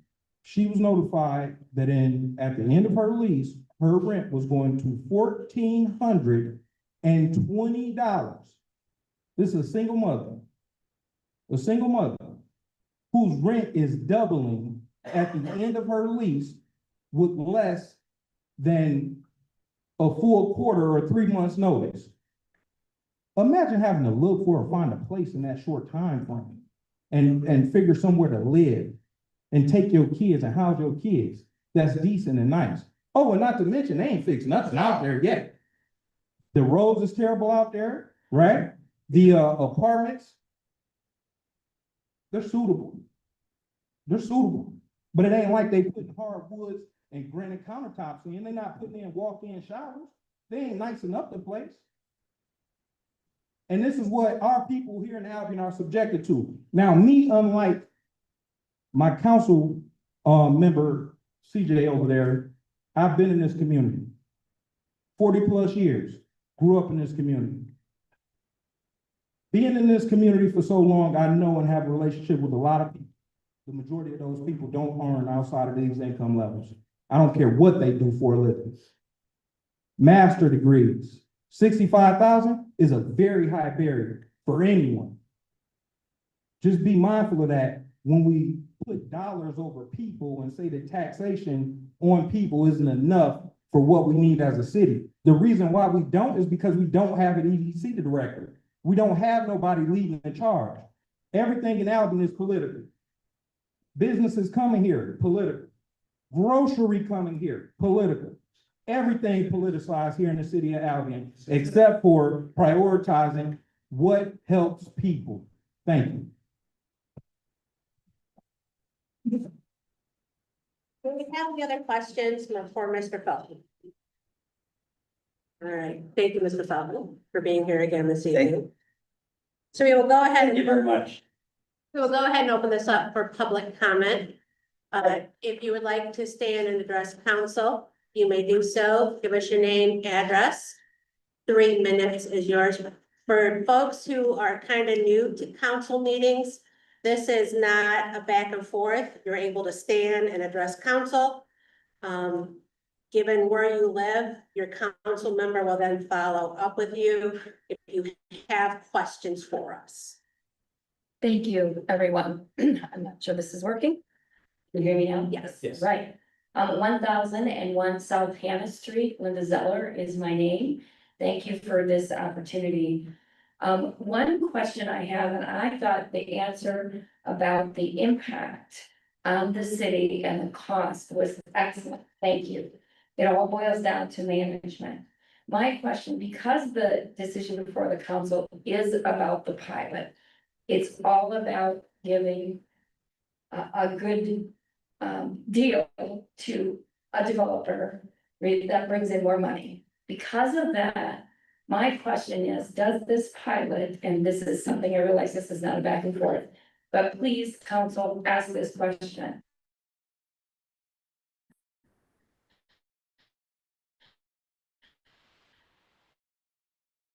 she was notified that at the end of her lease, her rent was going to $1,420. This is a single mother whose rent is doubling at the end of her lease with less than a full quarter or 3 months notice. Imagine having to look for or find a place in that short time frame and figure somewhere to live and take your kids and house your kids that's decent and nice. Oh, and not to mention, they ain't fixed nothing out there yet. The roads is terrible out there, right? The apartments, they're suitable. They're suitable, but it ain't like they putting hardwoods and granite countertops in. They're not putting in walk-in showers. They ain't nicing up the place. And this is what our people here in Albion are subjected to. Now, me, unlike my council member, CJ over there, I've been in this community 40 plus years, grew up in this community. Being in this community for so long, I know and have a relationship with a lot of people. The majority of those people don't earn outside of these income levels. I don't care what they do for a living. Master degrees, 65,000 is a very high barrier for anyone. Just be mindful of that when we put dollars over people and say that taxation on people isn't enough for what we need as a city. The reason why we don't is because we don't have an EDC director. We don't have nobody leading the charge. Everything in Albion is political. Businesses coming here, political. Grocery coming here, political. Everything politicized here in the city of Albion, except for prioritizing what helps people. Thank you. Do we have any other questions for Mr. Felton? All right, thank you, Mr. Felton, for being here again this evening. So we will go ahead Thank you very much. We will go ahead and open this up for public comment. If you would like to stand and address council, you may do so. Give us your name, address. 3 minutes is yours. For folks who are kind of new to council meetings, this is not a back and forth. You're able to stand and address council. Given where you live, your council member will then follow up with you if you have questions for us. Thank you, everyone. I'm not sure this is working. Can you hear me now? Yes. Yes. Right. 1001 South Hannah Street, Linda Zeller is my name. Thank you for this opportunity. One question I have, and I thought the answer about the impact on the city and the cost was excellent. Thank you. It all boils down to management. My question, because the decision before the council is about the pilot, it's all about giving a good deal to a developer, right, that brings in more money. Because of that, my question is, does this pilot, and this is something I realize this is not a back and forth, but please, council, ask this question.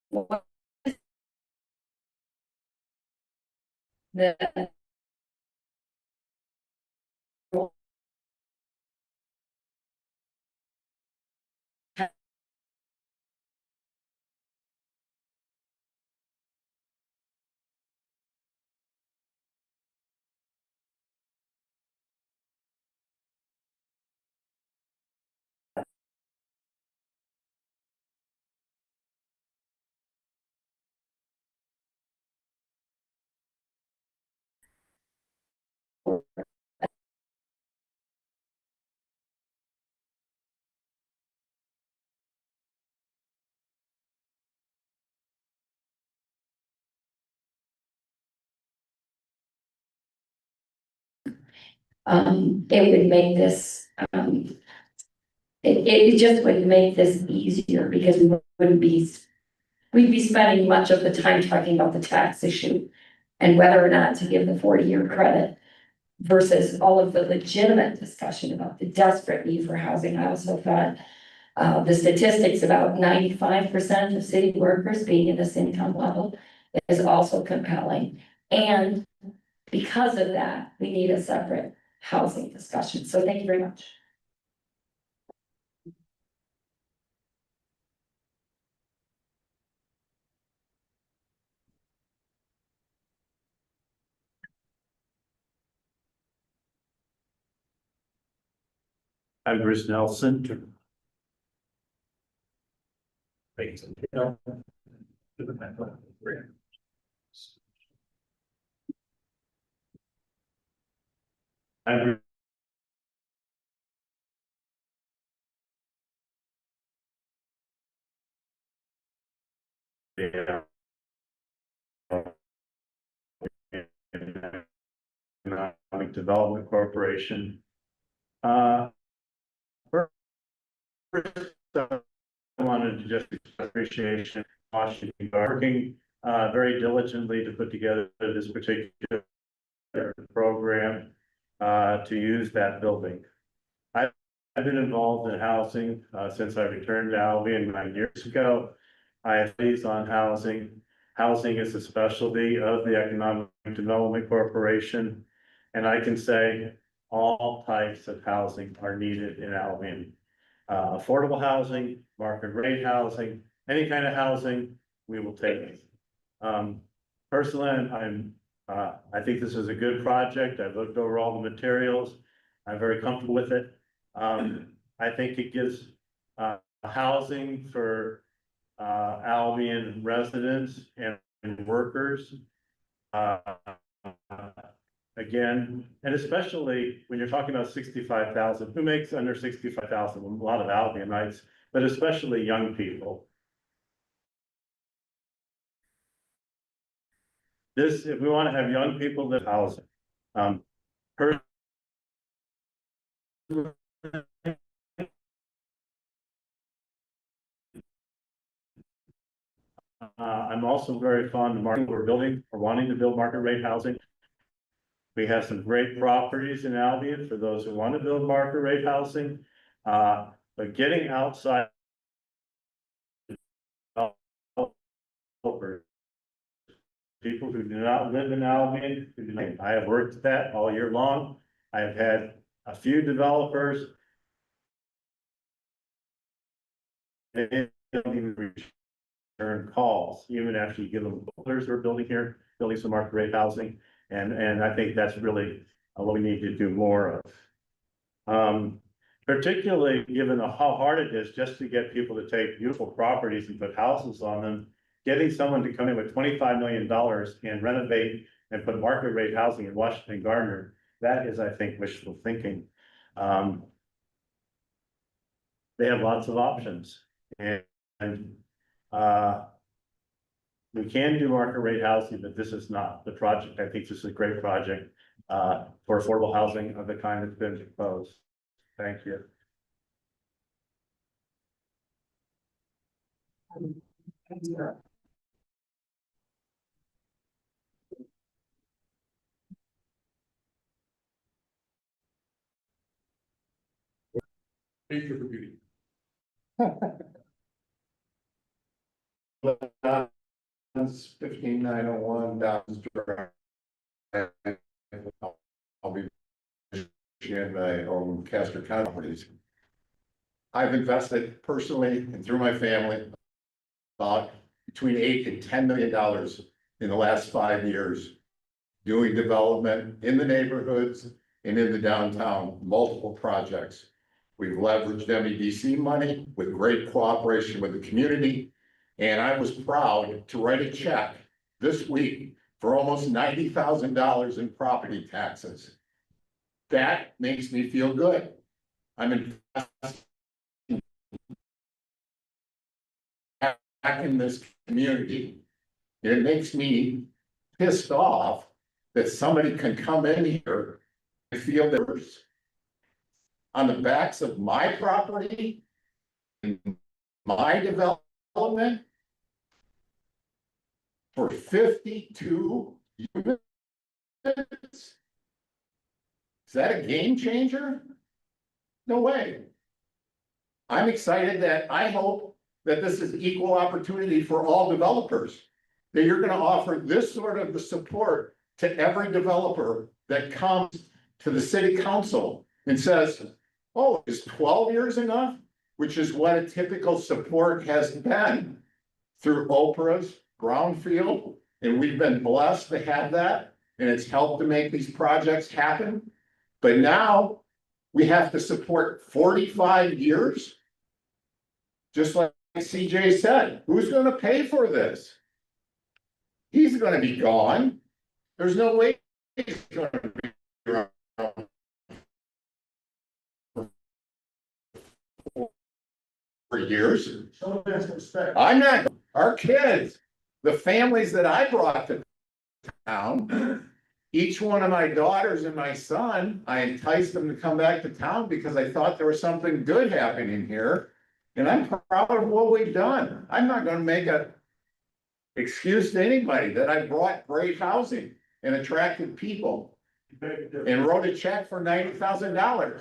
What is the it would make this, it just would make this easier because we wouldn't be, we'd be spending much of the time talking about the tax issue and whether or not to give the 40-year credit versus all of the legitimate discussion about the desperate need for housing. I also thought the statistics about 95% of city workers being in this income level is also compelling. And because of that, we need a separate housing discussion. So thank you very much. I'm Bruce Nelson. I'm Economic Development Corporation. First, I wanted to just express appreciation Washington working very diligently to put together this particular program to use that building. I've been involved in housing since I returned to Albion 9 years ago. I have studies on housing. Housing is a specialty of the Economic Development Corporation. And I can say all types of housing are needed in Albion. Affordable housing, market rate housing, any kind of housing, we will take it. Personally, I think this is a good project. I've looked over all the materials. I'm very comfortable with it. I think it gives housing for Albion residents and workers. Again, and especially when you're talking about 65,000, who makes under 65,000? A lot of Albionites, but especially young people. This, if we want to have young people live housing, I'm also very fond of market. We're building or wanting to build market rate housing. We have some great properties in Albion for those who want to build market rate housing. But getting outside people who do not live in Albion, I have worked at that all year long. I have had a few developers. They don't even return calls, even after you give them builders who are building here, building some market rate housing. And I think that's really what we need to do more of. Particularly given how hard it is just to get people to take beautiful properties and put houses on them. Getting someone to come in with $25 million and renovate and put market rate housing in Washington Gardner, that is, I think, wishful thinking. They have lots of options, and we can do market rate housing, but this is not the project. I think this is a great project for affordable housing of the kind that's been proposed. Thank you. Picture for beauty. It's 15901 Downs Drive. I'll be in my own Castor County properties. I've invested personally and through my family about between $8 and $10 million in the last 5 years doing development in the neighborhoods and in the downtown, multiple projects. We've leveraged MEDC money with great cooperation with the community. And I was proud to write a check this week for almost $90,000 in property taxes. That makes me feel good. I'm investing back in this community. It makes me pissed off that somebody can come in here and feel there's on the backs of my property, and my development for 52 units. Is that a game changer? No way. I'm excited that I hope that this is equal opportunity for all developers. That you're gonna offer this sort of the support to every developer that comes to the city council and says, oh, is 12 years enough? Which is what a typical support has been through Oprah's Brownfield. And we've been blessed to have that. And it's helped to make these projects happen. But now we have to support 45 years. Just like CJ said, who's going to pay for this? He's going to be gone. There's no way he's going to be around for years. I'm not, our kids, the families that I brought to town, each one of my daughters and my son, I enticed them to come back to town because I thought there was something good happening here. And I'm proud of what we've done. I'm not gonna make a excuse to anybody that I brought great housing and attracted people. And wrote a check for $90,000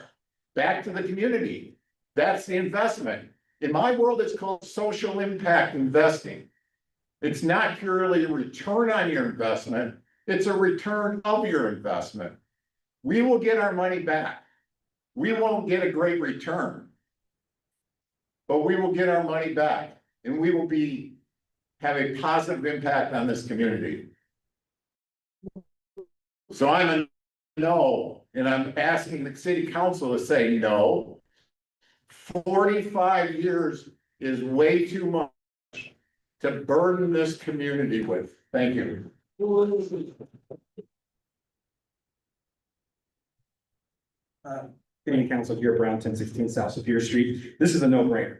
back to the community. That's the investment. In my world, it's called social impact investing. It's not purely a return on your investment, it's a return of your investment. We will get our money back. We won't get a great return. But we will get our money back and we will have a positive impact on this community. So I'm a no, and I'm asking the city council to say no. 45 years is way too much to burden this community with. Thank you. City Council here, Brown, 1016 South Superior Street. This is a no-brainer.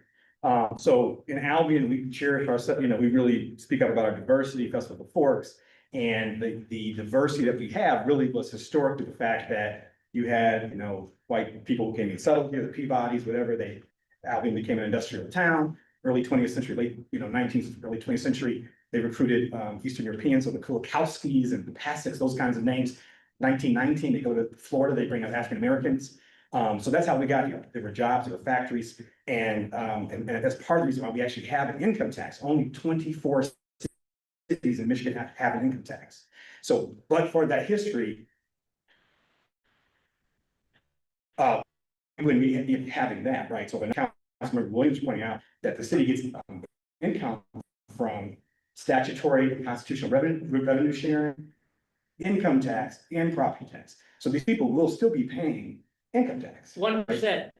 So in Albion, we cherish our, we really speak up about our diversity, Festival of the Forks. And the diversity that we have really was historic to the fact that you had, white people who came and settled here, the Peabodys, whatever, Albion became an industrial town, early 20th century, late, 19th, early 20th century. They recruited Eastern Europeans, so the Kulikowskis and the Passicks, those kinds of names. 1919, they go to Florida, they bring up African Americans. So that's how we got here. There were jobs, there were factories, and that's part of the reason why we actually have an income tax. Only 24 cities in Michigan have an income tax. So, but for that history, we wouldn't be having that, right? So when Councilmember Williams pointing out that the city gets income from statutory constitutional revenue sharing, income tax, and property tax. So these people will still be paying income tax. 1%.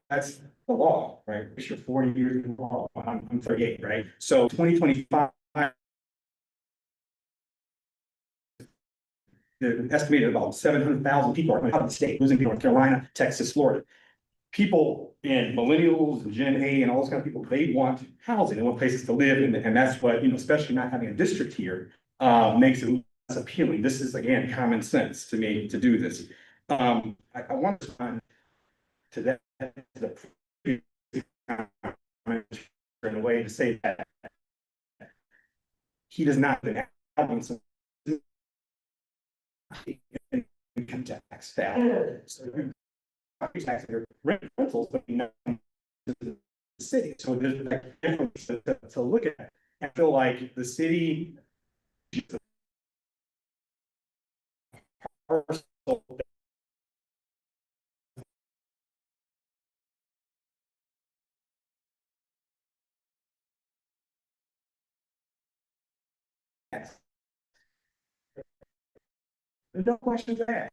That's the law, right? It's your 40 years in law. I'm 38, right? So 2025. They're estimated about 700,000 people are out of the state, losing to North Carolina, Texas, Florida. people and millennials and Gen A and all those kind of people, they want housing, they want places to live, and that's what, you know, especially not having a district here, makes it less appealing. This is, again, common sense to me to do this. I want to find to that, in a way to say that he does not have some income tax status. Rentals, but you know, the city, so there's like difference to look at. I feel like the city. There's no questions asked.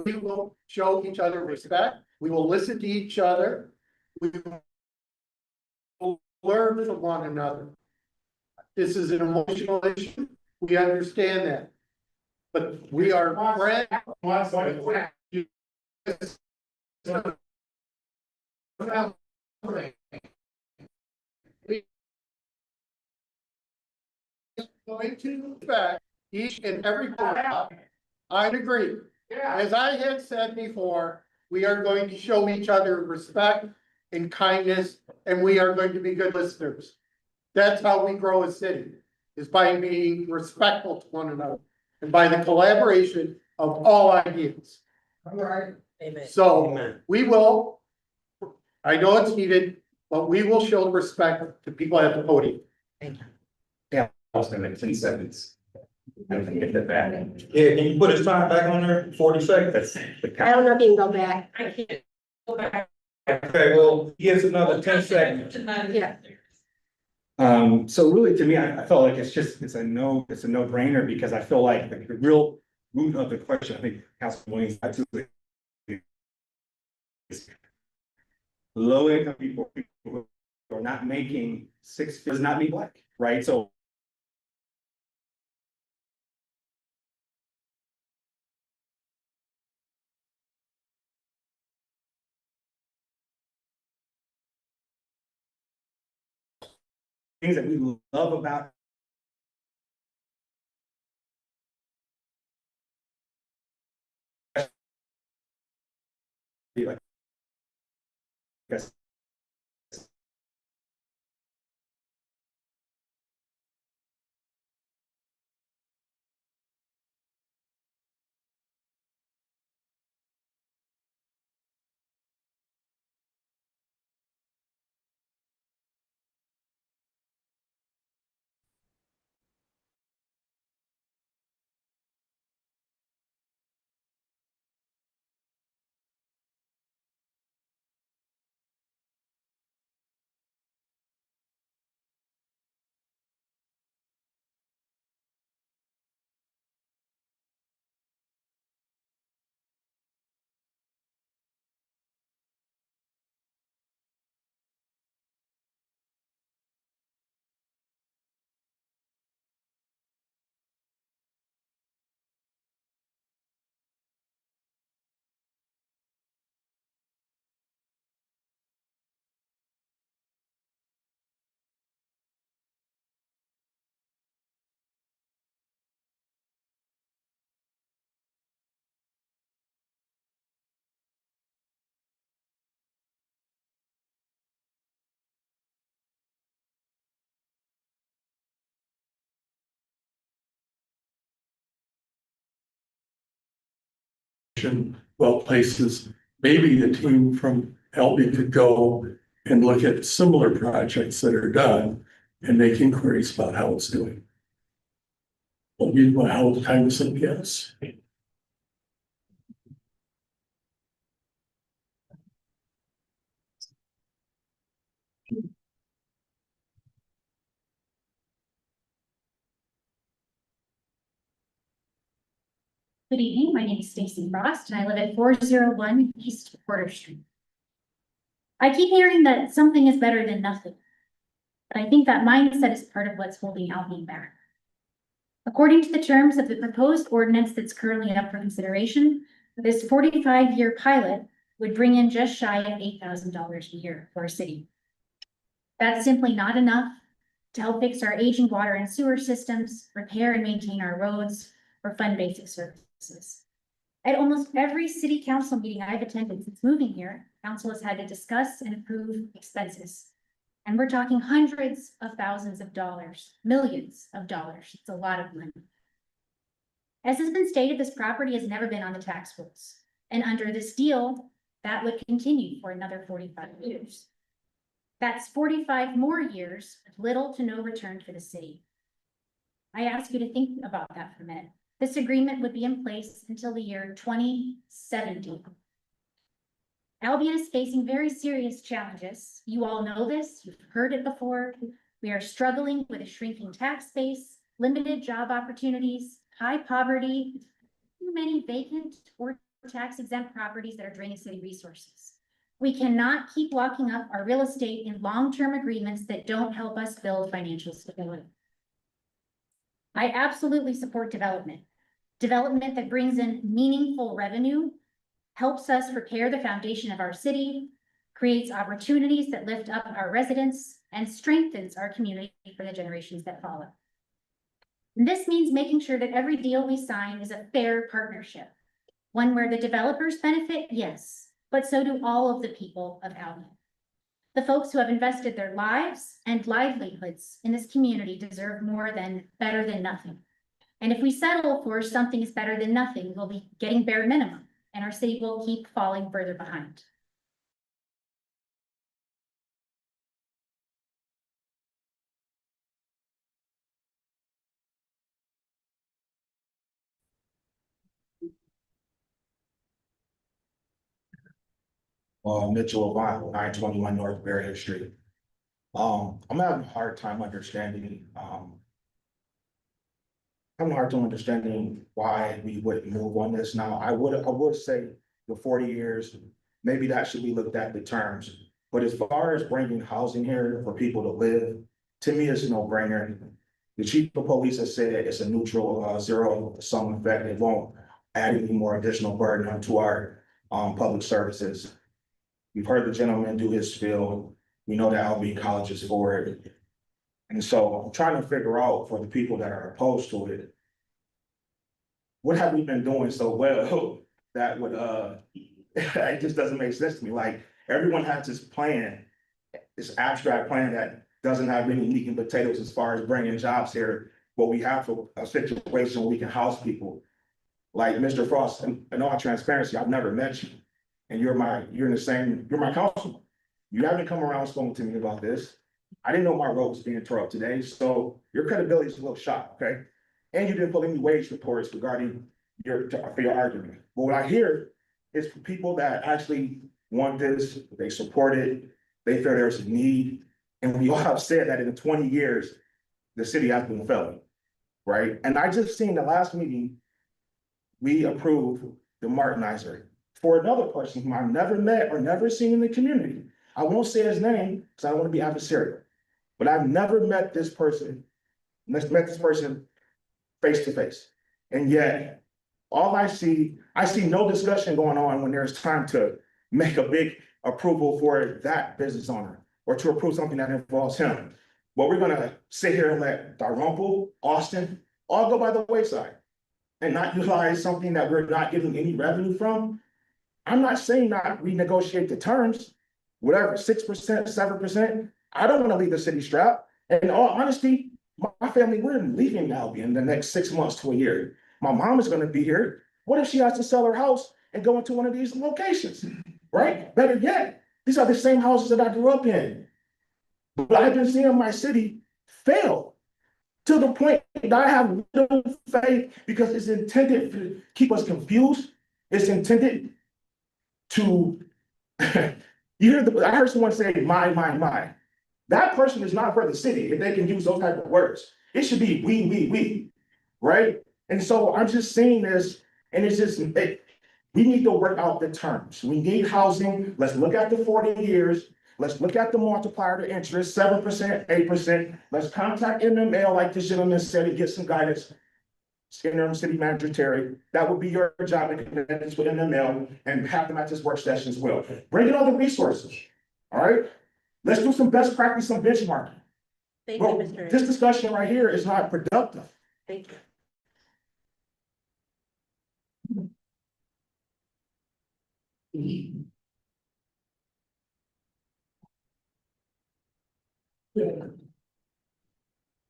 We will show each other respect. We will listen to each other. We will learn from one another. This is an emotional issue. We understand that. But we are friends. Going to respect each and every point. I agree. As I had said before, we are going to show each other respect and kindness, and we are going to be good listeners. That's how we grow a city, is by being respectful to one another and by the collaboration of all ideas. Amen. So we will, I know it's heated, but we will show respect to people at the podium. Yeah, I'll in 10 seconds. I don't think get that. Yeah, can you put his time back on there, 40 seconds? That's the I don't know if you can go back. I can't go back. Okay, well, he has another 10 seconds. Yeah. So really, to me, I felt like it's a no-brainer, because I feel like the real root of the question, I think Councilman Williams had to. Is low income people who are not making does not mean black, right? So. Things that we love about. Like, yes. Well, places, maybe the team from Elby could go and look at similar projects that are done and make inquiries about how it's doing. Well, meanwhile, how time is it? Yes. Good evening, my name is Stacy Frost and I live at 401 East Porter Street. I keep hearing that something is better than nothing. But I think that mindset is part of what's holding Albion back. According to the terms of the proposed ordinance that's currently up for consideration, this 45-year pilot would bring in just shy of $8,000 a year for our city. That's simply not enough to help fix our aging water and sewer systems, repair and maintain our roads, or fund basic services. At almost every city council meeting I've attended since moving here, council has had to discuss and approve expenses. And we're talking hundreds of thousands of dollars, millions of dollars. It's a lot of money. As has been stated, this property has never been on the tax rolls. And under this deal, that would continue for another 45 years. That's 45 more years of little to no return for the city. I ask you to think about that for a minute. This agreement would be in place until the year 2070. Albion is facing very serious challenges. You all know this, you've heard it before. We are struggling with a shrinking tax base, limited job opportunities, high poverty, too many vacant or tax exempt properties that are draining city resources. We cannot keep locking up our real estate in long-term agreements that don't help us build financial stability. I absolutely support development. Development that brings in meaningful revenue, helps us prepare the foundation of our city, creates opportunities that lift up our residents, and strengthens our community for the generations that follow. And this means making sure that every deal we sign is a fair partnership, one where the developers benefit, yes, but so do all of the people of Albion. The folks who have invested their lives and livelihoods in this community deserve better than nothing. And if we settle for something is better than nothing, we'll be getting bare minimum, and our city will keep falling further behind. Mitchell Avant, 921 North Barrier Street. I'm having a hard time understanding, why we would move on this now. I would say the 40 years, maybe that should be looked at the terms. But as far as bringing housing here for people to live, to me, it's a no-brainer. The chief of police has said it's a neutral, zero-sum effect. It won't add any more additional burden to our public services. We've heard the gentleman do his spiel. We know that Albion College is for it. And so I'm trying to figure out for the people that are opposed to it, what have we been doing so well that would, it just doesn't make sense to me. Like, everyone has this plan, this abstract plan that doesn't have any meat and potatoes as far as bringing jobs here. But we have a situation where we can house people. Like Mr. Frost, in all transparency, I've never met you. And you're my councilman. You haven't come around spoken to me about this. I didn't know my road was being tore up today, so your credibility is a little shot, okay? And you didn't put any wage reports regarding for your argument. But what I hear is from people that actually want this, they support it, they feel there's a need. And we all have said that in 20 years, the city has been failing, right? And I just seen the last meeting, we approved the Martinizer for another person whom I've never met or never seen in the community. I won't say his name because I don't want to be adversarial, but I've never met this person face to face. And yet, I see no discussion going on when there's time to make a big approval for that business owner or to approve something that involves him. But we're gonna sit here and let Dalrymple, Austin, all go by the wayside and not utilize something that we're not getting any revenue from. I'm not saying not renegotiate the terms, whatever, 6%, 7%. I don't want to leave the city strapped. And in all honesty, my family, we're leaving Albion in the next 6 months to a year. My mom is going to be here. What if she has to sell her house and go into one of these locations, right? Better yet, these are the same houses that I grew up in. But I've been seeing my city fail to the point that I have little faith because it's intended to keep us confused. It's intended to, I heard someone say, my. That person is not for the city if they can use those type of words. It should be we, right? And so I'm just saying this, and it's just, we need to work out the terms. We need housing. Let's look at the 40 years. Let's look at the multiplier to interest, 7%, 8%. Let's contact MML like this gentleman said and get some guidance. interim city manager Terry, that would be your job to connect this with MML and have them at this work session as well. Bring in all the resources, all right? Let's do some best practice, some benchmarking. Thank you, Well, Mr. this discussion right here is not productive. Thank you.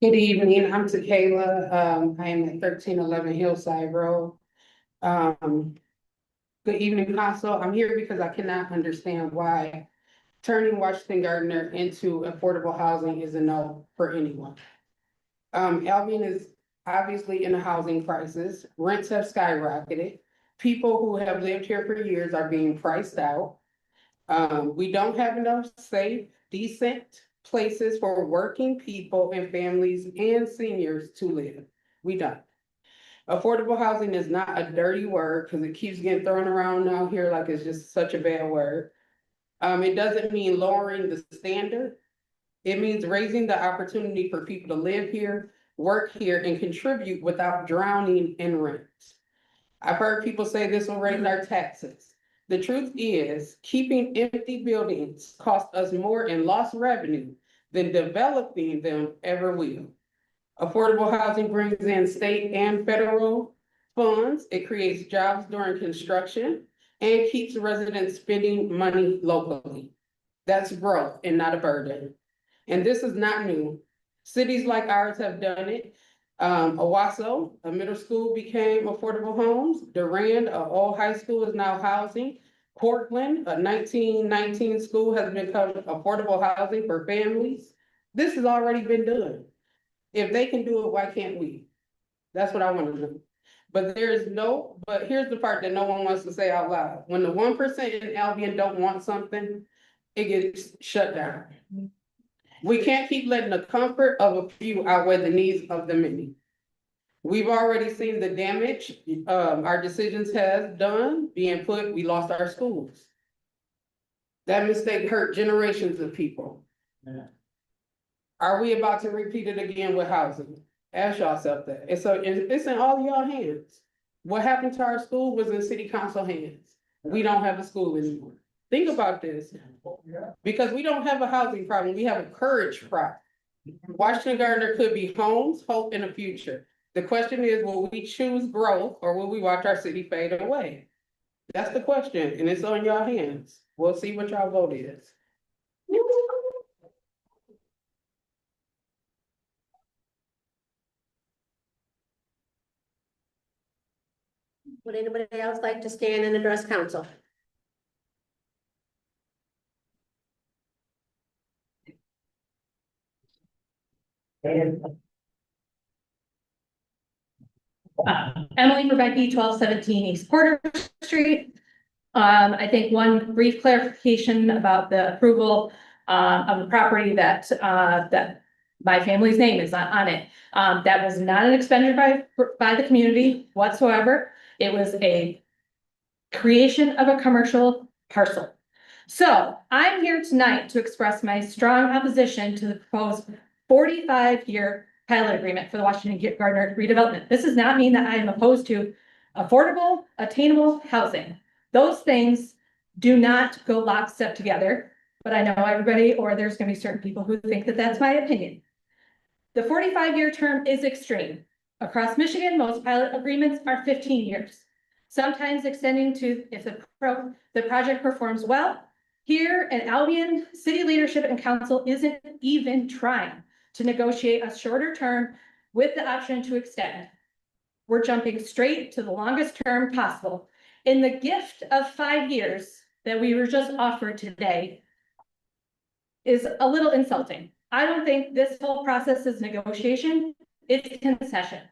Good evening, I'm Tequila, I am at 1311 Hillside Road. Good evening, council, I'm here because I cannot understand why turning Washington Gardner into affordable housing is a no for anyone. Albion is obviously in a housing crisis, rents have skyrocketed. People who have lived here for years are being priced out. We don't have enough safe, decent places for working people and families and seniors to live. We don't. Affordable housing is not a dirty word because it keeps getting thrown around out here like it's just such a bad word. It doesn't mean lowering the standard. It means raising the opportunity for people to live here, work here, and contribute without drowning in rent. I've heard people say this will raise our taxes. The truth is, keeping empty buildings costs us more in lost revenue than developing them ever will. Affordable housing brings in state and federal funds. It creates jobs during construction and keeps residents spending money locally. That's growth and not a burden. And this is not new. Cities like ours have done it. Owasso, a middle school, became affordable homes. Durand, a old high school, is now housing. Portland, a 1919 school, has become affordable housing for families. This has already been done. If they can do it, why can't we? That's what I want to know. But here's the part that no one wants to say out loud. When the 1% in Albion don't want something, it gets shut down. We can't keep letting the comfort of a few outweigh the needs of the many. We've already seen the damage our decisions have done being put, we lost our schools. That mistake hurt generations of people. Yeah. Are we about to repeat it again with housing? Ask yourself that. And so it's in all y'all hands. What happened to our school was in city council hands. We don't have a school anymore. Think about this. Because we don't have a housing problem, we have a courage problem. Washington Gardner could be homes, hope in the future. The question is, will we choose growth or will we watch our city fade away? That's the question, and it's on your hands. We'll see what y'all vote is. Would anybody else like to stand and address council? Emily Rebecki, 1217 East Porter Street. I think one brief clarification about the approval of the property that my family's name is on it. That was not an expenditure by the community whatsoever. It was a creation of a commercial parcel. So I'm here tonight to express my strong opposition to the proposed 45-year pilot agreement for the Washington Gardner redevelopment. This does not mean that I am opposed to affordable, attainable housing. Those things do not go lockstep together, but I know everybody, or there's going to be certain people who think that that's my opinion. The 45-year term is extreme. Across Michigan, most pilot agreements are 15 years, sometimes extending to if the project performs well. Here in Albion, city leadership and council isn't even trying to negotiate a shorter term with the option to extend. We're jumping straight to the longest term possible. In the gift of 5 years that we were just offered today is a little insulting. I don't think this whole process is negotiation, it's concession.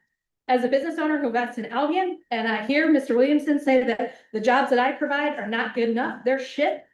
As a business owner who invests in Albion, and I hear Mr. Williamson say that the jobs that I provide are not good enough, they're shit.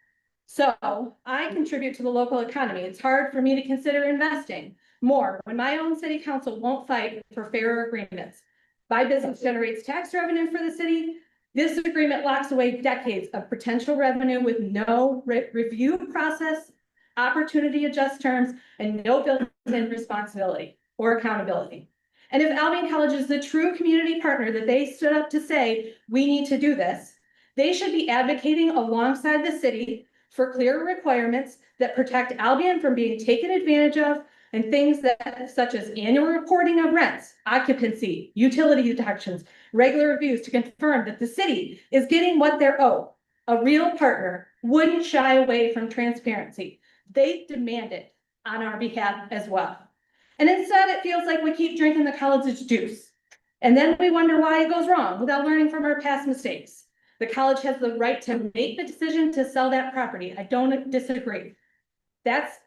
So I contribute to the local economy. It's hard for me to consider investing more when my own city council won't fight for fairer agreements. My business generates tax revenue for the city. This agreement locks away decades of potential revenue with no review process, opportunity adjust terms, and no built-in responsibility or accountability. And if Albion College is the true community partner that they stood up to say, we need to do this, they should be advocating alongside the city for clear requirements that protect Albion from being taken advantage of and things that, such as annual reporting of rents, occupancy, utility deductions, regular reviews to confirm that the city is getting what they're owed. A real partner wouldn't shy away from transparency. They demand it on our behalf as well. And instead, it feels like we keep drinking the college's juice. And then we wonder why it goes wrong without learning from our past mistakes. The college has the right to make the decision to sell that property. I don't disagree. That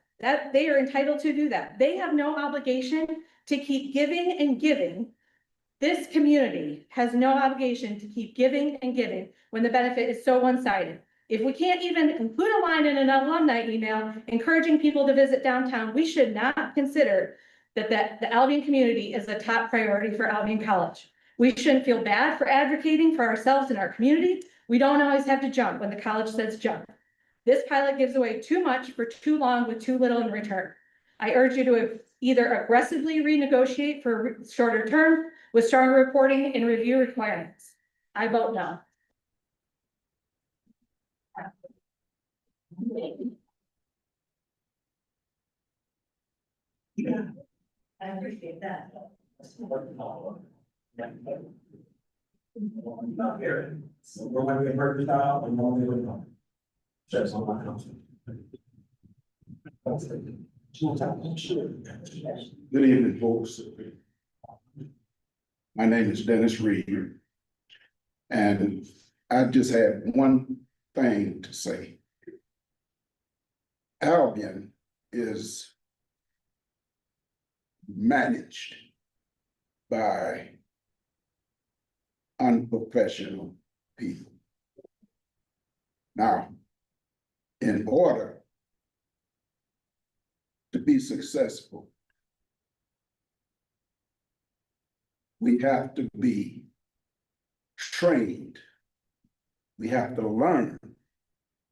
they are entitled to do that. They have no obligation to keep giving and giving. This community has no obligation to keep giving and giving when the benefit is so one-sided. If we can't even include a line in an alumni email encouraging people to visit downtown, we should not consider that the Albion community is a top priority for Albion College. We shouldn't feel bad for advocating for ourselves and our community. We don't always have to jump when the college says jump. This pilot gives away too much for too long with too little in return. I urge you to either aggressively renegotiate for a shorter term with stronger reporting and review requirements. I vote no. Yeah, I appreciate that. Not here. So we're going to work it out and then we will. Just on my house. Good evening, folks. My name is Dennis Reed. And I just have one thing to say. Albion is managed by unprofessional people. Now, in order to be successful, we have to be trained. We have to learn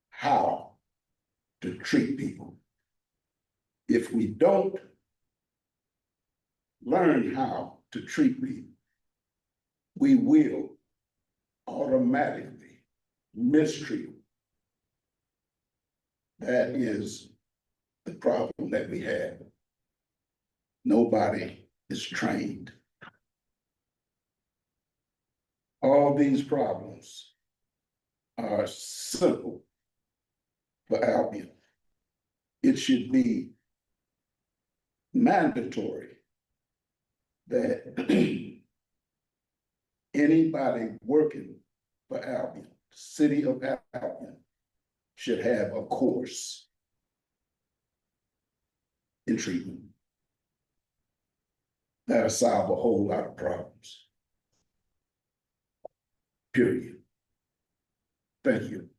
how to treat people. If we don't learn how to treat people, we will automatically mistreat them. That is the problem that we have. Nobody is trained. All these problems are simple for Albion. It should be mandatory that anybody working for Albion, city of Albion, should have a course in treatment. That'll solve a whole lot of problems. Period. Thank you.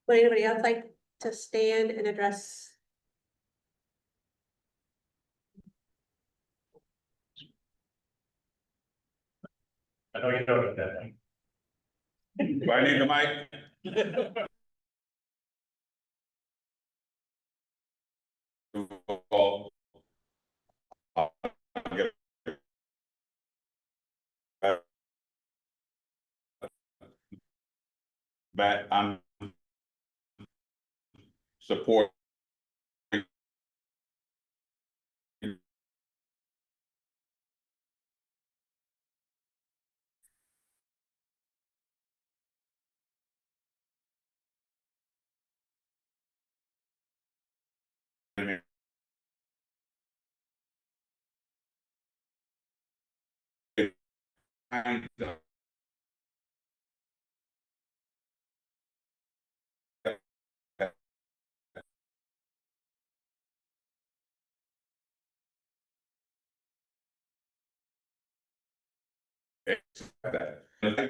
Would anybody else like to stand and address? I know you know that. Do I need the mic? But I'm support.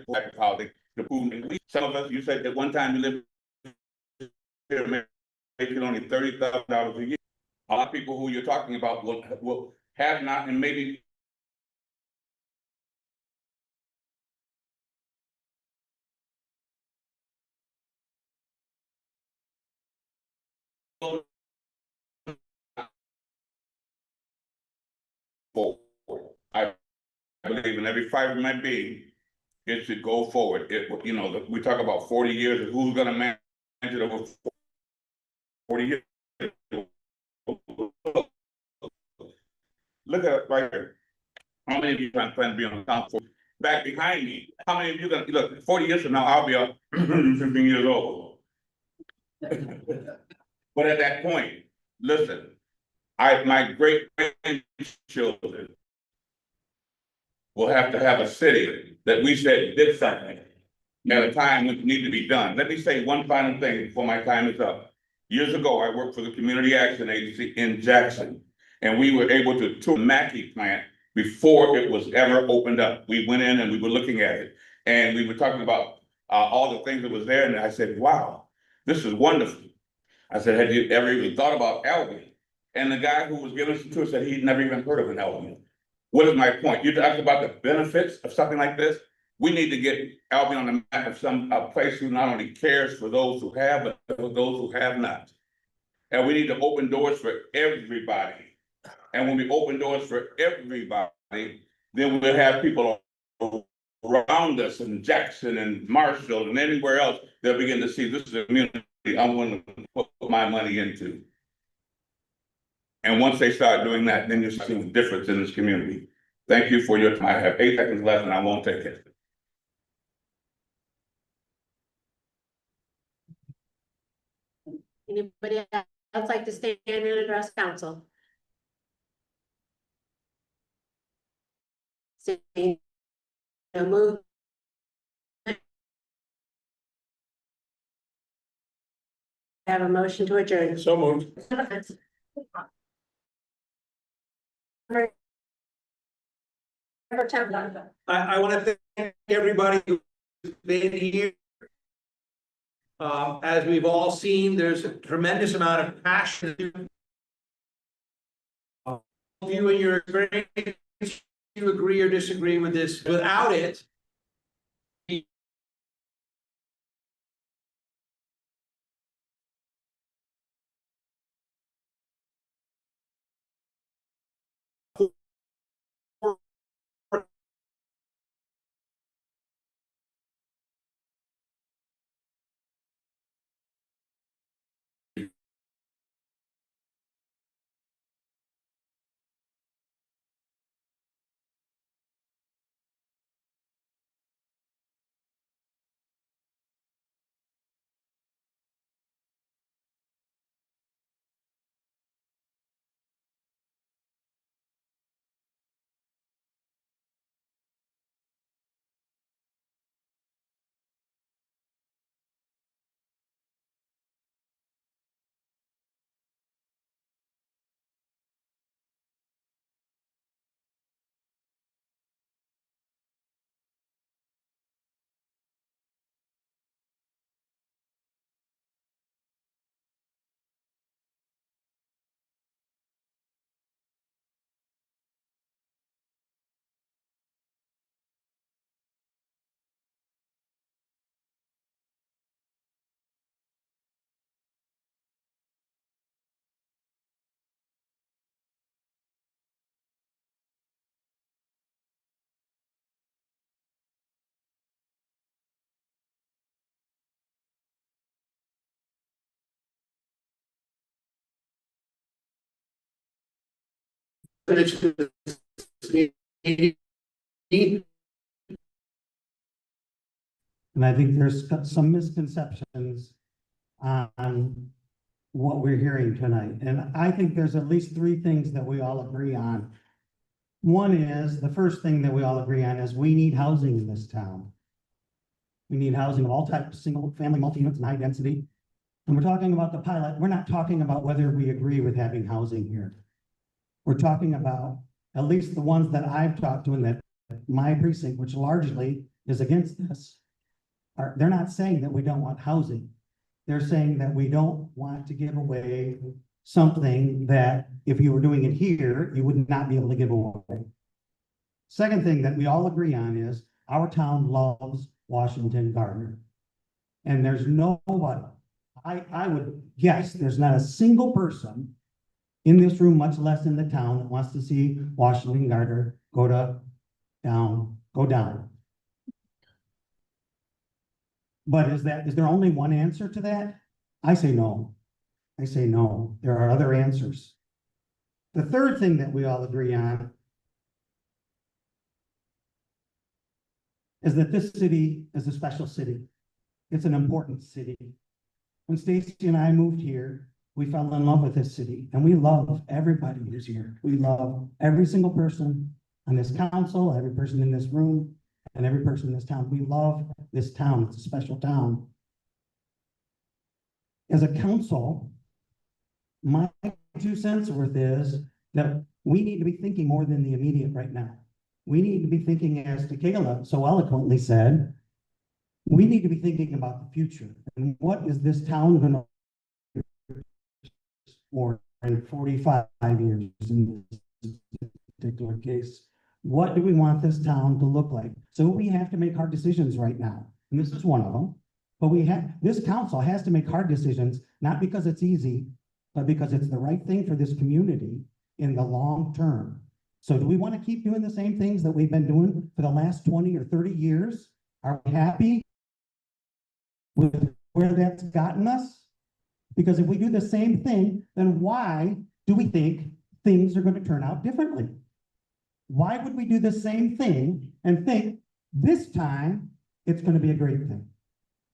Like politics, the food, and some of us, you said that one time you lived here, making only $30,000 a year. A lot of people who you're talking about will have not, and maybe I believe in every fiber of my being, it should go forward. It, you know, we talk about 40 years of who's gonna manage it over 40 years. Look at it right here. How many of you plan to be on the council? Back behind me, how many of you gonna, look, 40 years from now, I'll be 15 years old. But at that point, listen, my great grandchildren will have to have a city that we said did something at a time when it needed to be done. Let me say one final thing before my time is up. Years ago, I worked for the Community Action Agency in Jackson, and we were able to tour the Mackey plant before it was ever opened up. We went in and we were looking at it, and we were talking about all the things that was there, and I said, wow, this is wonderful. I said, had you ever even thought about Albion? And the guy who was giving us the tour said he'd never even heard of an Albion. What is my point? You talked about the benefits of something like this. We need to get Albion on the map of a place who not only cares for those who have, but for those who have not. And we need to open doors for everybody. And when we open doors for everybody, then we'll have people around us in Jackson and Marshall and anywhere else, they'll begin to see this is a community I'm going to put my money into. And once they start doing that, then you'll see the difference in this community. Thank you for your time. I have 8 seconds left and I won't take it. Anybody else like to stand and address council? Seeing no move. Have a motion to adjourn. So moved. I want to thank everybody who's been here. As we've all seen, there's a tremendous amount of passion. You and your experience, you agree or disagree with this. Without it, And I think there's some misconceptions on what we're hearing tonight. And I think there's at least 3 things that we all agree on. One is, the first thing that we all agree on is we need housing in this town. We need housing of all types, single family, multi-units, and high density. When we're talking about the pilot, we're not talking about whether we agree with having housing here. We're talking about, at least the ones that I've talked to in that my precinct, which largely is against this, they're not saying that we don't want housing. They're saying that we don't want to give away something that if you were doing it here, you would not be able to give away. Second thing that we all agree on is our town loves Washington Gardner. And there's nobody I would guess there's not a single person in this room, much less in the town, that wants to see Washington Gardner go down. But is there only one answer to that? I say no. I say no. There are other answers. The third thing that we all agree on is that this city is a special city. It's an important city. When Stacy and I moved here, we fell in love with this city, and we love everybody who's here. We love every single person on this council, every person in this room, and every person in this town. We love this town. It's a special town. As a council, my 2 cents worth is that we need to be thinking more than the immediate right now. We need to be thinking, as Tequila so eloquently said, we need to be thinking about the future. And what is this town going to for in 45 years in this particular case? What do we want this town to look like? So we have to make hard decisions right now. And this is one of them. But this council has to make hard decisions, not because it's easy, but because it's the right thing for this community in the long term. So do we want to keep doing the same things that we've been doing for the last 20 or 30 years? Are we happy with where that's gotten us? Because if we do the same thing, then why do we think things are going to turn out differently? Why would we do the same thing and think this time it's going to be a great thing?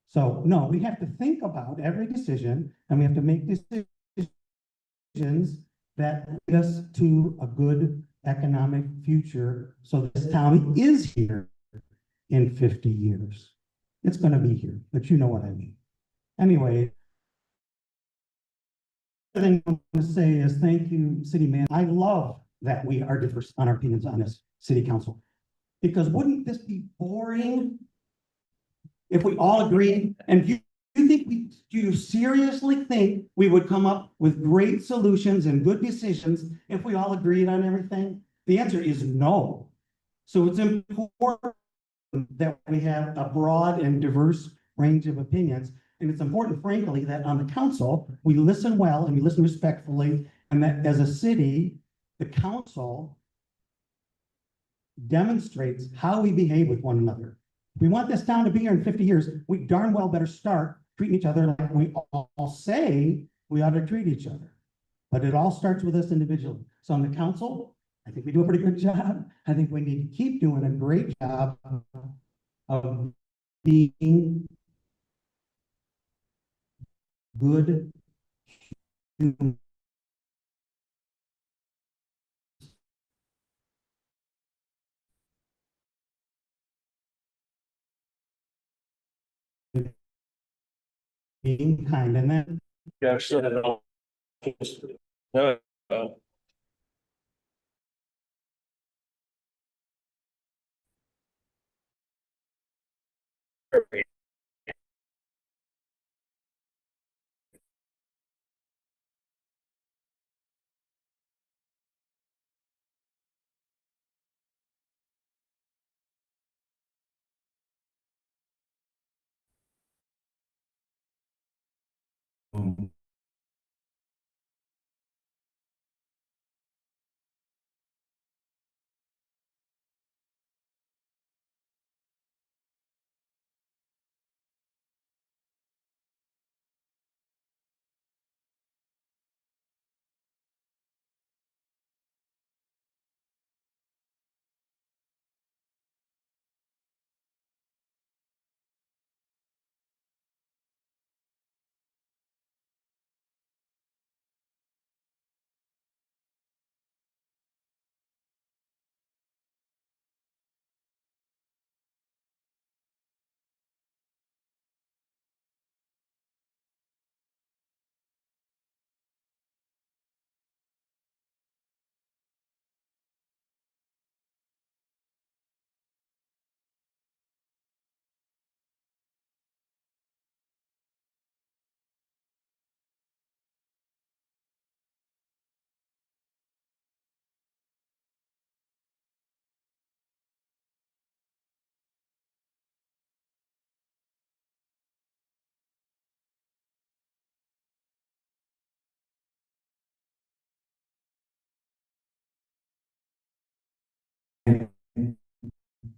So no, we have to think about every decision, and we have to make decisions that lead us to a good economic future, so this town is here in 50 years. It's going to be here, but you know what I mean. Anyway, the thing I want to say is thank you, city man. I love that we are diverse on our opinions on this city council, because wouldn't this be boring if we all agreed? And do you seriously think we would come up with great solutions and good decisions if we all agreed on everything? The answer is no. So it's important that we have a broad and diverse range of opinions. And it's important, frankly, that on the council, we listen well and we listen respectfully, and that as a city, the council demonstrates how we behave with one another. We want this town to be here in 50 years. We darn well better start treating each other like we all say we ought to treat each other. But it all starts with us individually. So on the council, I think we do a pretty good job. I think we need to keep doing a great job of being good human being kind, and then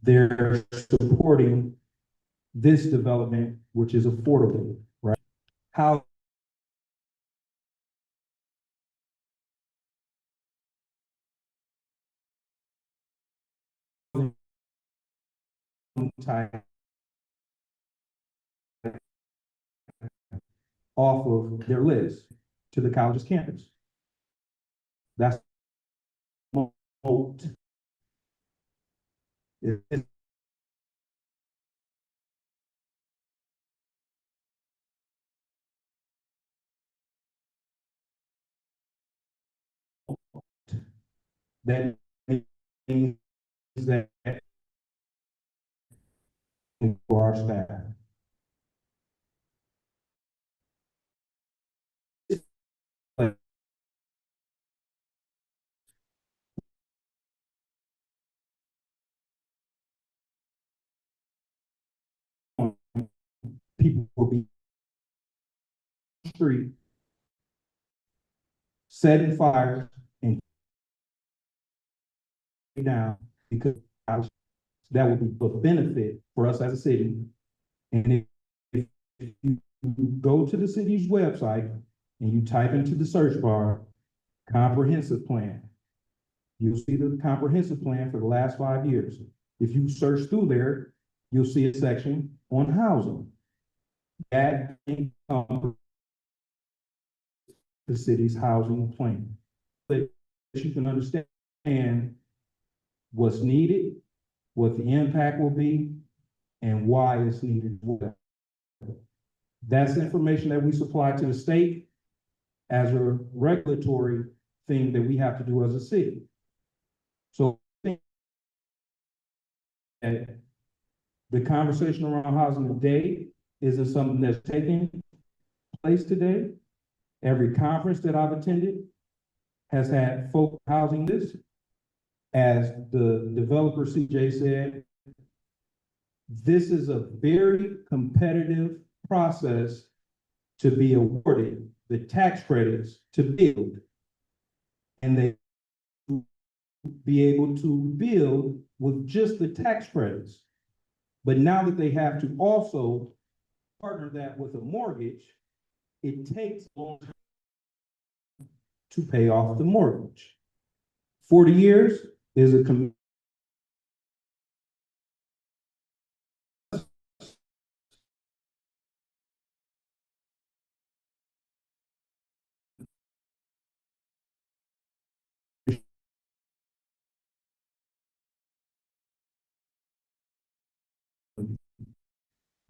they're supporting this development, which is affordable, right? How type off of their list to the college's campus. That's vote. That means that for our staff. People will be street setting fires and down because that would be a benefit for us as a city. And if you go to the city's website and you type into the search bar, comprehensive plan, you'll see the comprehensive plan for the last 5 years. If you search through there, you'll see a section on housing. That becomes the city's housing plan. But you can understand what's needed, what the impact will be, and why it's needed. That's information that we supply to the state as a regulatory thing that we have to do as a city. So I think that the conversation around housing today isn't something that's taking place today. Every conference that I've attended has had folk housing this. As the developer CJ said, this is a very competitive process to be awarded the tax credits to build. And they be able to build with just the tax credits. But now that they have to also partner that with a mortgage, it takes long to pay off the mortgage. 40 years is a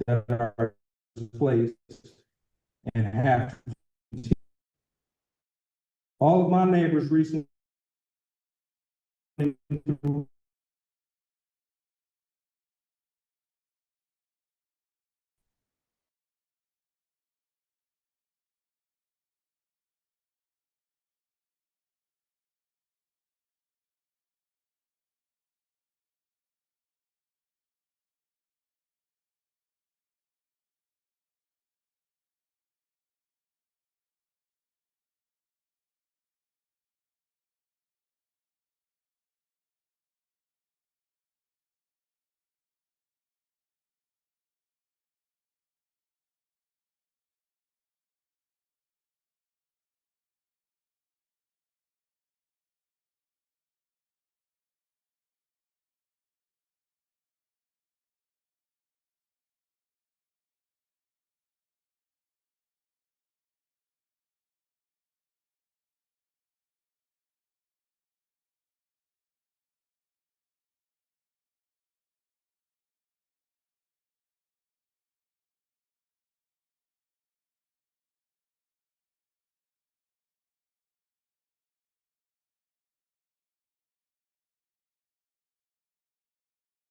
that are placed and have all of my neighbors recently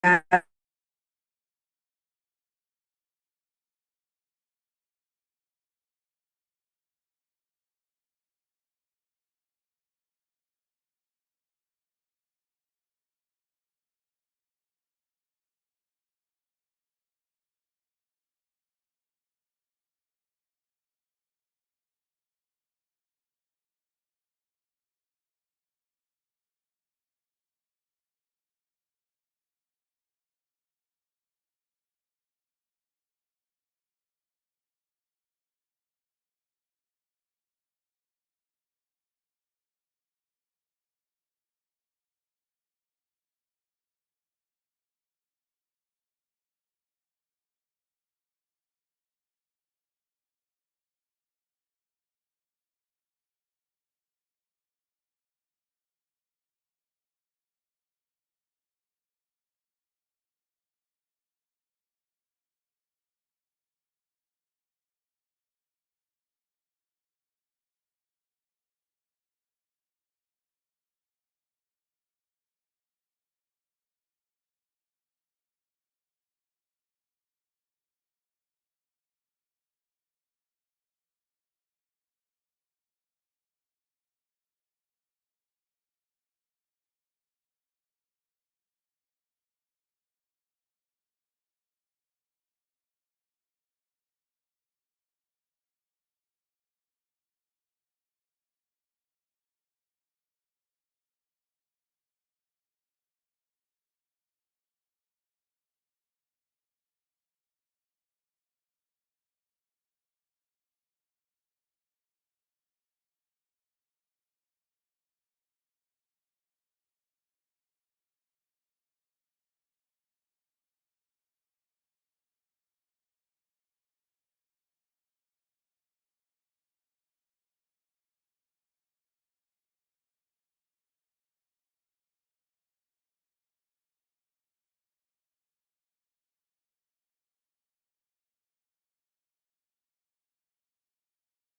At